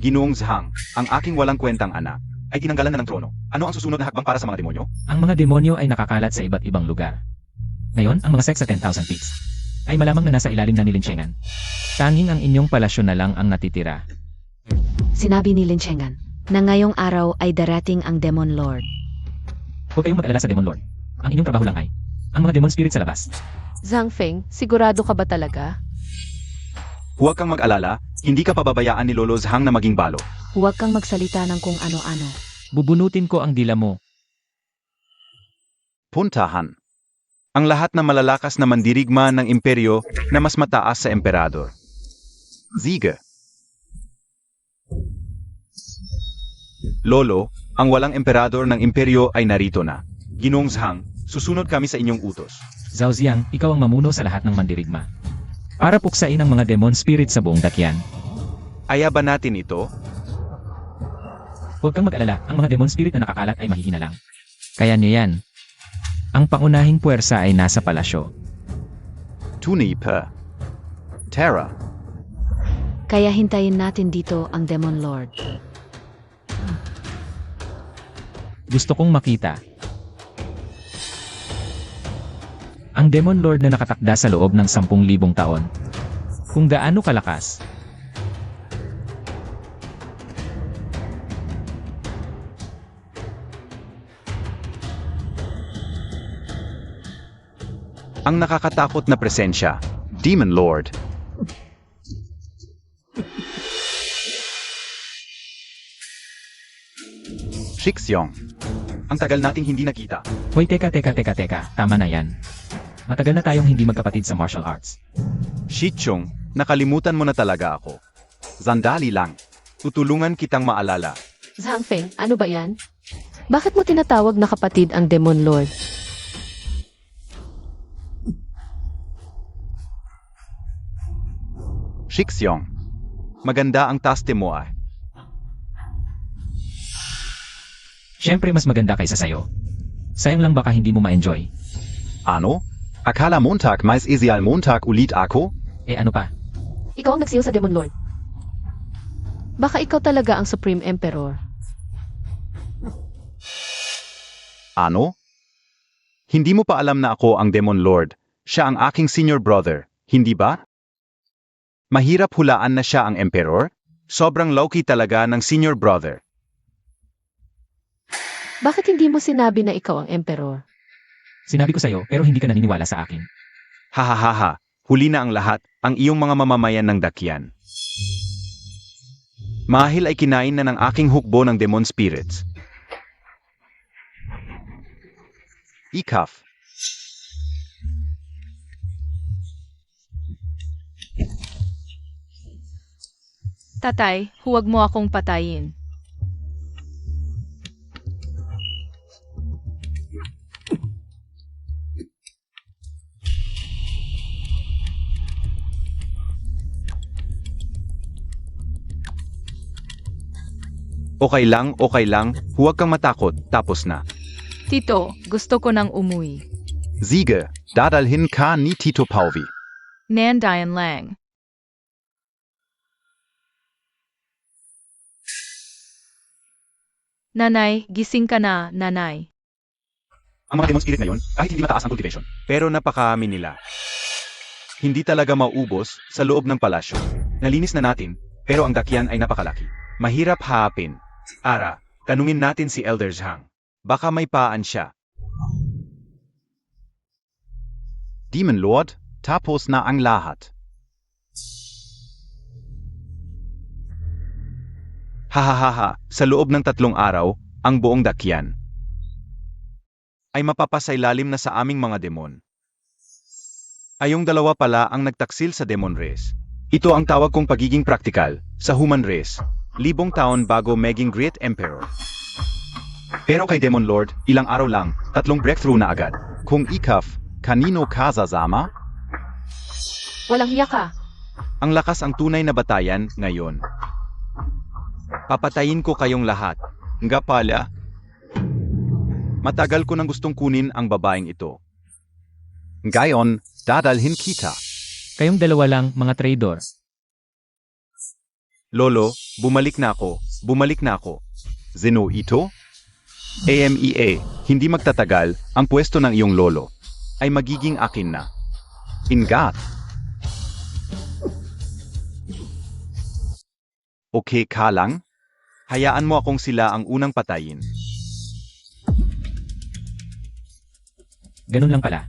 Ginoong Zhang, ang aking walang kwentang anak, ay tinanggalan na ng trono. Ano ang susunod na hakbang para sa mga demonyo? Ang mga demonyo ay nakakalat sa iba't ibang lugar. Ngayon, ang mga sect sa 10,000 peaks ay malamang na nasa ilalim na nilinsyengan. Tanging ang inyong palasyo na lang ang natitira. Sinabi ni Linchengan na ngayong araw ay darating ang Demon Lord. Huwag kayong mag-alala sa Demon Lord. Ang inyong trabaho lang ay ang mga demon spirit sa labas. Zhang Feng, sigurado ka ba talaga? Huwag kang mag-alala, hindi ka pababayaan ni Lolo Zhang na maging balo. Huwag kang magsalita ng kung ano-ano. Bubunutin ko ang dila mo. Puntahan. Ang lahat na malalakas na mandirigma ng imperyo na mas mataas sa emperador. Sige. Lolo, ang walang emperador ng imperyo ay narito na. Ginoong Zhang, susunod kami sa inyong utos. Zhao Ziang, ikaw ang mamuno sa lahat ng mandirigma. Para puksain ang mga demon spirit sa buong dakyan. Aya ba natin ito? Huwag kang mag-alala, ang mga demon spirit na nakakalat ay mahihina lang. Kaya niya yan. Ang pangunahing puwersa ay nasa palasyo. Tunay pa. Terra. Kaya hintayin natin dito ang Demon Lord. Gusto kong makita ang Demon Lord na nakatakda sa loob ng 10,000 taon. Kung gaano kalakas. Ang nakakatakot na presensya. Demon Lord. Shixyong. Ang tagal nating hindi nakita. Hoy, teka. Tama na yan. Matagal na tayong hindi magkapatid sa martial arts. Shichong, nakalimutan mo na talaga ako. Sandali lang. Tutulungan kitang maalala. Zhang Feng, ano ba yan? Bakit mo tinatawag na kapatid ang Demon Lord? Shixyong. Maganda ang taste mo ah. Siyempre mas maganda kaysa sayo. Sayang lang baka hindi mo ma-enjoy. Ano? Akala Montag mais isial Montag ulit ako? Eh ano pa? Ikaw ang nagsiyo sa Demon Lord. Baka ikaw talaga ang Supreme Emperor. Ano? Hindi mo pa alam na ako ang Demon Lord. Siya ang aking senior brother, hindi ba? Mahirap hulaan na siya ang Emperor? Sobrang low-key talaga ng senior brother. Bakit hindi mo sinabi na ikaw ang Emperor? Sinabi ko sa'yo pero hindi ka naniniwala sa akin. Hahaha, huli na ang lahat, ang iyong mga mamamayan ng dakyan. Mahil ay kinain na ng aking hukbo ng demon spirits. Ikaf. Tatay, huwag mo akong patayin. Okay lang, huwag kang matakot, tapos na. Tito, gusto ko nang umuwi. Sige, dadalhin ka ni Tito Pauvi. Nandayan lang. Nanay, gising ka na, nanay. Ang mga demon spirit ngayon, kahit hindi mataas ang cultivation, pero napakami nila. Hindi talaga maubos sa loob ng palasyo. Nalinis na natin, pero ang dakyan ay napakalaki. Mahirap haapin. Ara, tanungin natin si Elder Zhang. Baka may paan siya. Demon Lord, tapos na ang lahat. Hahaha, sa loob ng 3 araw, ang buong dakyan ay mapapasailalim na sa aming mga demon. Ayong dalawa pala ang nagtaksil sa demon race. Ito ang tawag kong pagiging praktikal sa human race. 1000 taon bago maging Great Emperor. Pero kay Demon Lord, ilang araw lang, 3 breakthrough na agad. Kung ikaf, kanino ka sasama? Walang hiya ka. Ang lakas ang tunay na batayan ngayon. Papatayin ko kayong lahat. Nga pala, matagal ko nang gustong kunin ang babaeng ito. Ngayon, dadalhin kita. Kayong dalawa lang, mga traidor. Lolo, bumalik na ako. Bumalik na ako. Zeno ito? AMEA, hindi magtatagal, ang pwesto ng iyong lolo ay magiging akin na. Ingat! Okay ka lang? Hayaan mo akong sila ang unang patayin. Ganun lang pala.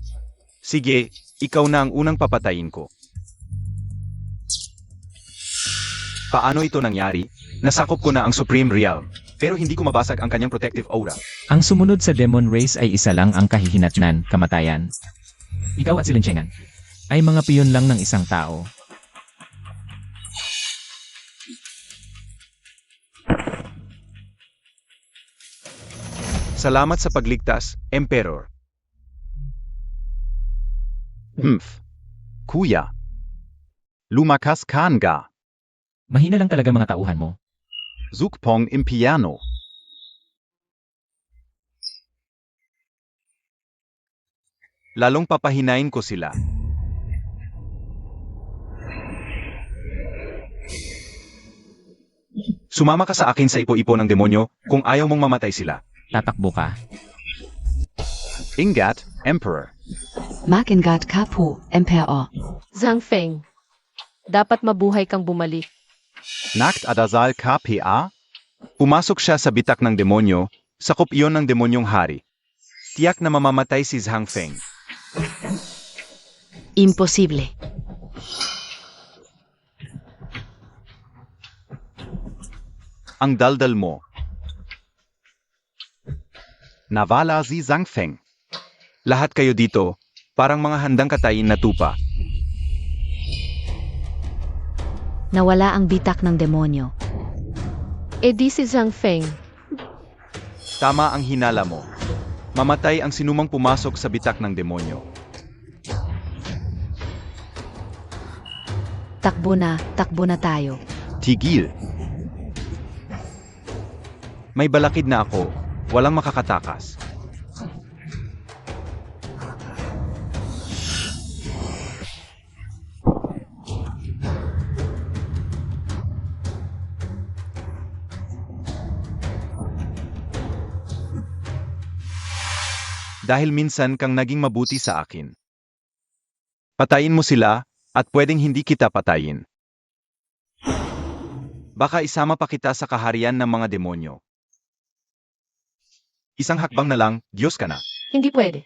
Sige, ikaw na ang unang papatayin ko. Paano ito nangyari? Nasakop ko na ang Supreme Realm, pero hindi ko mabasag ang kanyang protective aura. Ang sumunod sa demon race ay isa lang ang kahihinatnan, kamatayan. Ikaw at si Linchengan ay mga piyon lang ng isang tao. Salamat sa pagligtas, Emperor. Kuya. Lumakas ka nga. Mahina lang talaga mga tauhan mo. Zukpong Impiano. Lalong papahinain ko sila. Sumama ka sa akin sa ipo-ipo ng demonyo kung ayaw mong mamatay sila. Tatakbo ka. Ingat, Emperor. Makingat ka po, Emperor. Zhang Feng, dapat mabuhay kang bumalik. Nakt adasal KPA? Pumasok siya sa bitak ng demonyo, sakop iyon ng demonyong hari. Tiyak na mamamatay si Zhang Feng. Imposible. Ang daldal mo. Navala si Zhang Feng. Lahat kayo dito, parang mga handang katayin na tupa. Nawala ang bitak ng demonyo. E di si Zhang Feng. Tama ang hinala mo. Mamatay ang sinumang pumasok sa bitak ng demonyo. Takbo na tayo. Tigil. May balakid na ako. Walang makakatakas. Dahil minsan kang naging mabuti sa akin. Patayin mo sila, at pwedeng hindi kita patayin. Baka isama pa kita sa kaharian ng mga demonyo. Isang hakbang na lang, Diyos ka na. Hindi pwede.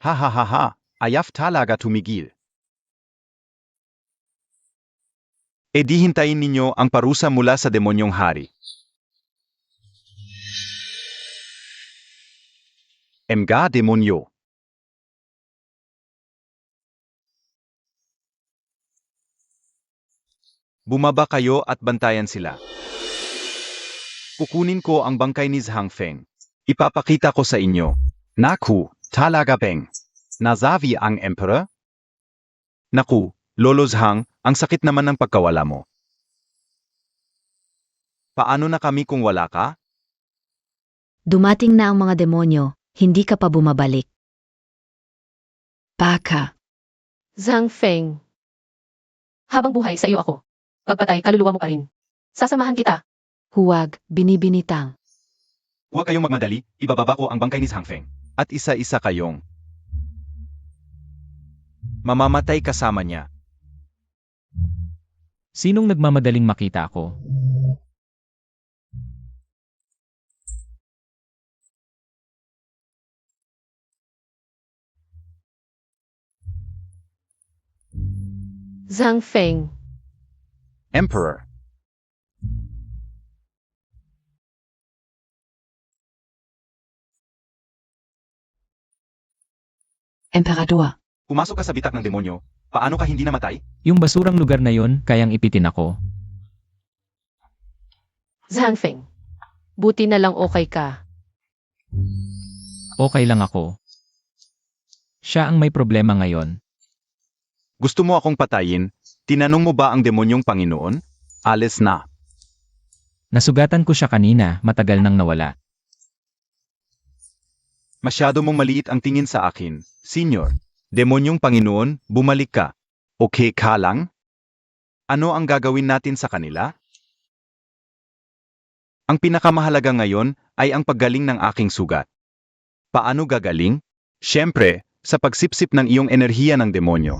Ha ha ha ha, ayaf talaga tumigil. E di hintayin ninyo ang parusa mula sa demonyong hari. Emga demonyo. Bumaba kayo at bantayan sila. Kukunin ko ang bangkay ni Zhang Feng. Ipapakita ko sa inyo. Naku, talaga beng. Nasabi ang Emperor? Naku, Lolo Zhang, ang sakit naman ng pagkawala mo. Paano na kami kung wala ka? Dumating na ang mga demonyo, hindi ka pa bumabalik. Baka. Zhang Feng. Habang buhay sa iyo ako. Pagpatay, kaluluwa mo pa rin. Sasamahan kita. Huwag, binibinitang. Huwag kayong magmadali, ibababa ko ang bangkay ni Zhang Feng. At isa-isa kayong mamamatay kasama niya. Sinong nagmamadaling makita ako? Zhang Feng. Emperor. Emperador. Pumasok ka sa bitak ng demonyo. Paano ka hindi namatay? Yung basurang lugar na yon, kayang ipitin ako. Zhang Feng. Buti na lang okay ka. Okay lang ako. Siya ang may problema ngayon. Gusto mo akong patayin? Tinanong mo ba ang demonyong Panginoon? Alis na. Nasugatan ko siya kanina, matagal nang nawala. Masyado mong maliit ang tingin sa akin, Senyor. Demonyong Panginoon, bumalik ka. Okay ka lang? Ano ang gagawin natin sa kanila? Ang pinakamahalaga ngayon ay ang paggaling ng aking sugat. Paano gagaling? Siyempre, sa pagsipsip ng iyong enerhiya ng demonyo.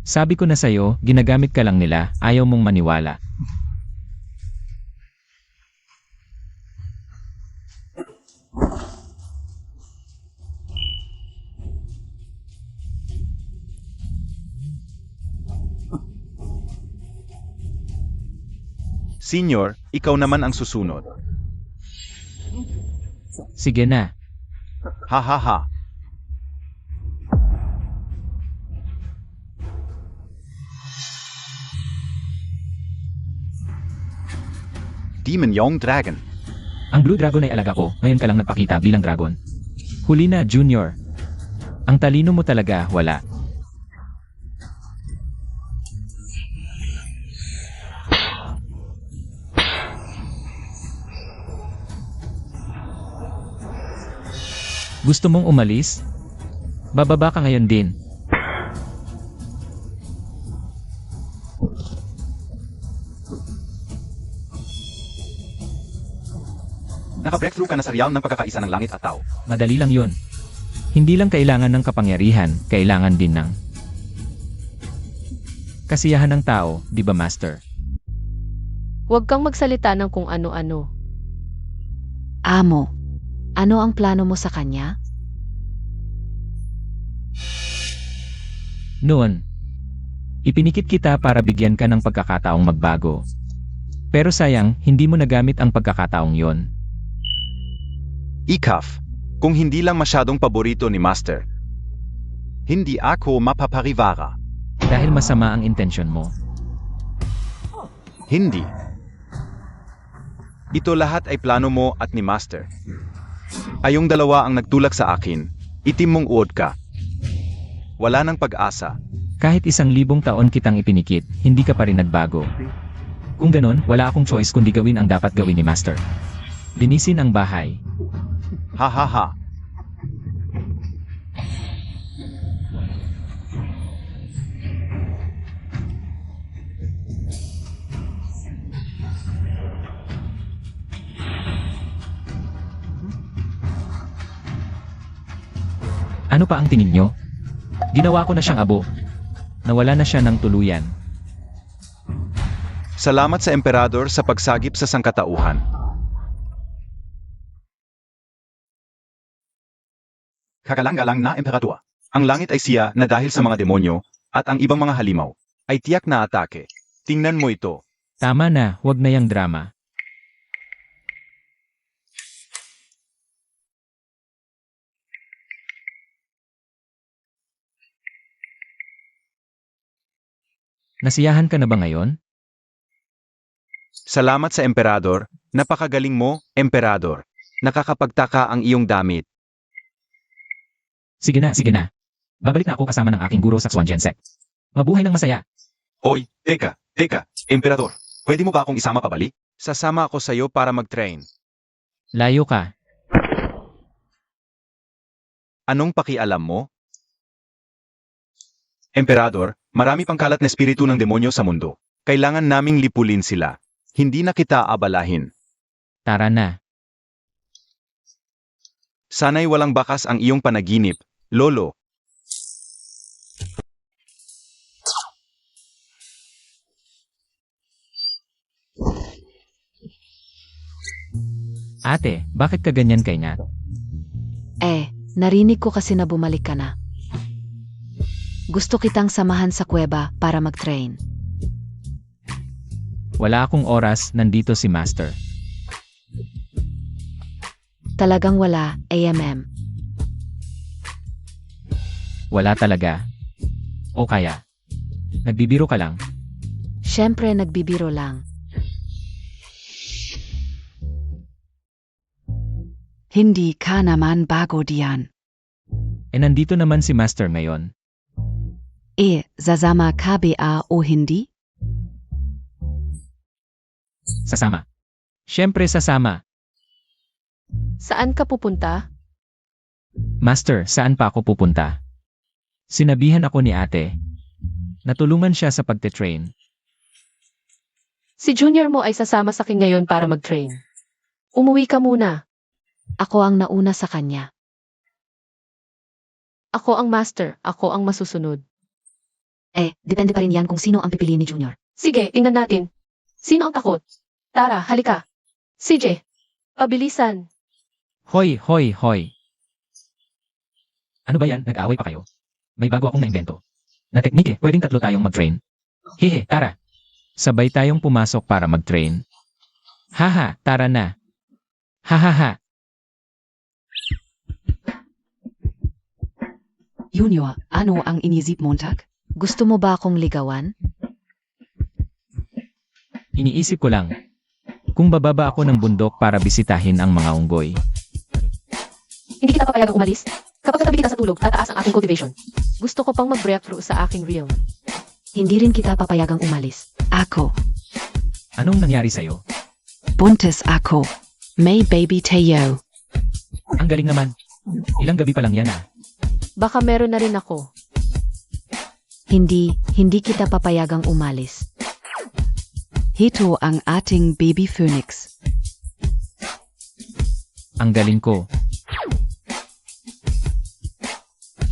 Sabi ko na sa'yo, ginagamit ka lang nila, ayaw mong maniwala. Senyor, ikaw naman ang susunod. Sige na. Ha ha ha. Demon Young Dragon. Ang Blue Dragon ay alaga ko, ngayon ka lang nagpakita bilang dragon. Huli na, Junior. Ang talino mo talaga, wala. Gusto mong umalis? Bababa ka ngayon din. Naka-breakthrough ka na sa realm ng pagkakaisa ng langit at tao. Madali lang yon. Hindi lang kailangan ng kapangyarihan, kailangan din ng kasiyahan ng tao, di ba Master? Huwag kang magsalita ng kung ano-ano. Amo. Ano ang plano mo sa kanya? Noon, ipinikit kita para bigyan ka ng pagkakataong magbago. Pero sayang, hindi mo nagamit ang pagkakataong yon. Ikaf, kung hindi lang masyadong paborito ni Master, hindi ako mapaparivara. Dahil masama ang intensyon mo. Hindi. Ito lahat ay plano mo at ni Master. Ayong dalawa ang nagtulak sa akin, itim mong uod ka. Wala nang pag-asa. Kahit 1,000 taon kitang ipinikit, hindi ka pa rin nagbago. Kung ganon, wala akong choice kundi gawin ang dapat gawin ni Master. Linisin ang bahay. Ha ha ha. Ano pa ang tingin nyo? Ginawa ko na siyang abo. Nawala na siya ng tuluyan. Salamat sa Emperador sa pagsagip sa sangkatauhan. Kagalang-galang na Emperador. Ang langit ay siya na dahil sa mga demonyo at ang ibang mga halimaw ay tiyak na atake. Tingnan mo ito. Tama na, wag na yang drama. Nasiyahan ka na ba ngayon? Salamat sa emperador, napakagaling mo, emperador. Nakakapagtaka ang iyong damit. Sige na, sige na. Babalik na ako kasama ng aking guro sa Xuan Gensek. Mabuhay ng masaya. Oy, teka, emperador. Pwede mo ba akong isama pabalik? Sasama ako sa'yo para mag-train. Layo ka. Anong pakialam mo? Emperador, marami pang kalat na espiritu ng demonyo sa mundo. Kailangan naming lipulin sila. Hindi na kita abalahin. Tara na. Sana'y walang bakas ang iyong panaginip, Lolo. Ate, bakit ka ganyan kay Nat? Narinig ko kasi na bumalik ka na. Gusto kitang samahan sa kuweba para mag-train. Wala akong oras, nandito si Master. Talagang wala, AMM. Wala talaga. O kaya? Nagbibiro ka lang. Siyempre nagbibiro lang. Hindi ka naman bago diyan. Nandito naman si Master ngayon. Sasama ka ba o hindi? Sasama. Siyempre sasama. Saan ka pupunta? Master, saan pa ako pupunta? Sinabihan ako ni ate. Natulungan siya sa pagte-train. Si junior mo ay sasama sa akin ngayon para mag-train. Umuwi ka muna. Ako ang nauna sa kanya. Ako ang master, ako ang masusunod. Depende pa rin yan kung sino ang pipiliin ni Junior. Sige, tingnan natin. Sino ang takot? Tara, halika. CJ, pabilisan. Hoy, hoy, hoy. Ano ba yan? Nag-away pa kayo? May bago akong naimbento. Na teknike, pwedeng tatlo tayong mag-train. Hehe, tara. Sabay tayong pumasok para mag-train. Haha, tara na. Hahaha. Junior, ano ang inisip mo, Tag? Gusto mo ba akong ligawan? Iniisip ko lang. Kung bababa ako ng bundok para bisitahin ang mga unggoy. Hindi kita papayagang umalis. Kapag katabi kita sa tulog, tataas ang aking cultivation. Gusto ko pang mag-breakthrough sa aking reel. Hindi rin kita papayagang umalis. Ako. Anong nangyari sa'yo? Buntis ako. May baby tayo. Ang galing naman. Ilang gabi pa lang yan ah. Baka meron na rin ako. Hindi kita papayagang umalis. Ito ang ating baby phoenix. Ang galing ko.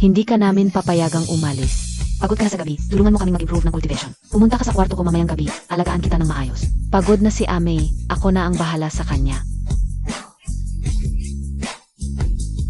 Hindi ka namin papayagang umalis. Pagod ka na sa gabi, tulungan mo kaming mag-improve ng cultivation. Pumunta ka sa kwarto ko mamayang gabi, alagaan kita ng maayos. Pagod na si Ame, ako na ang bahala sa kanya.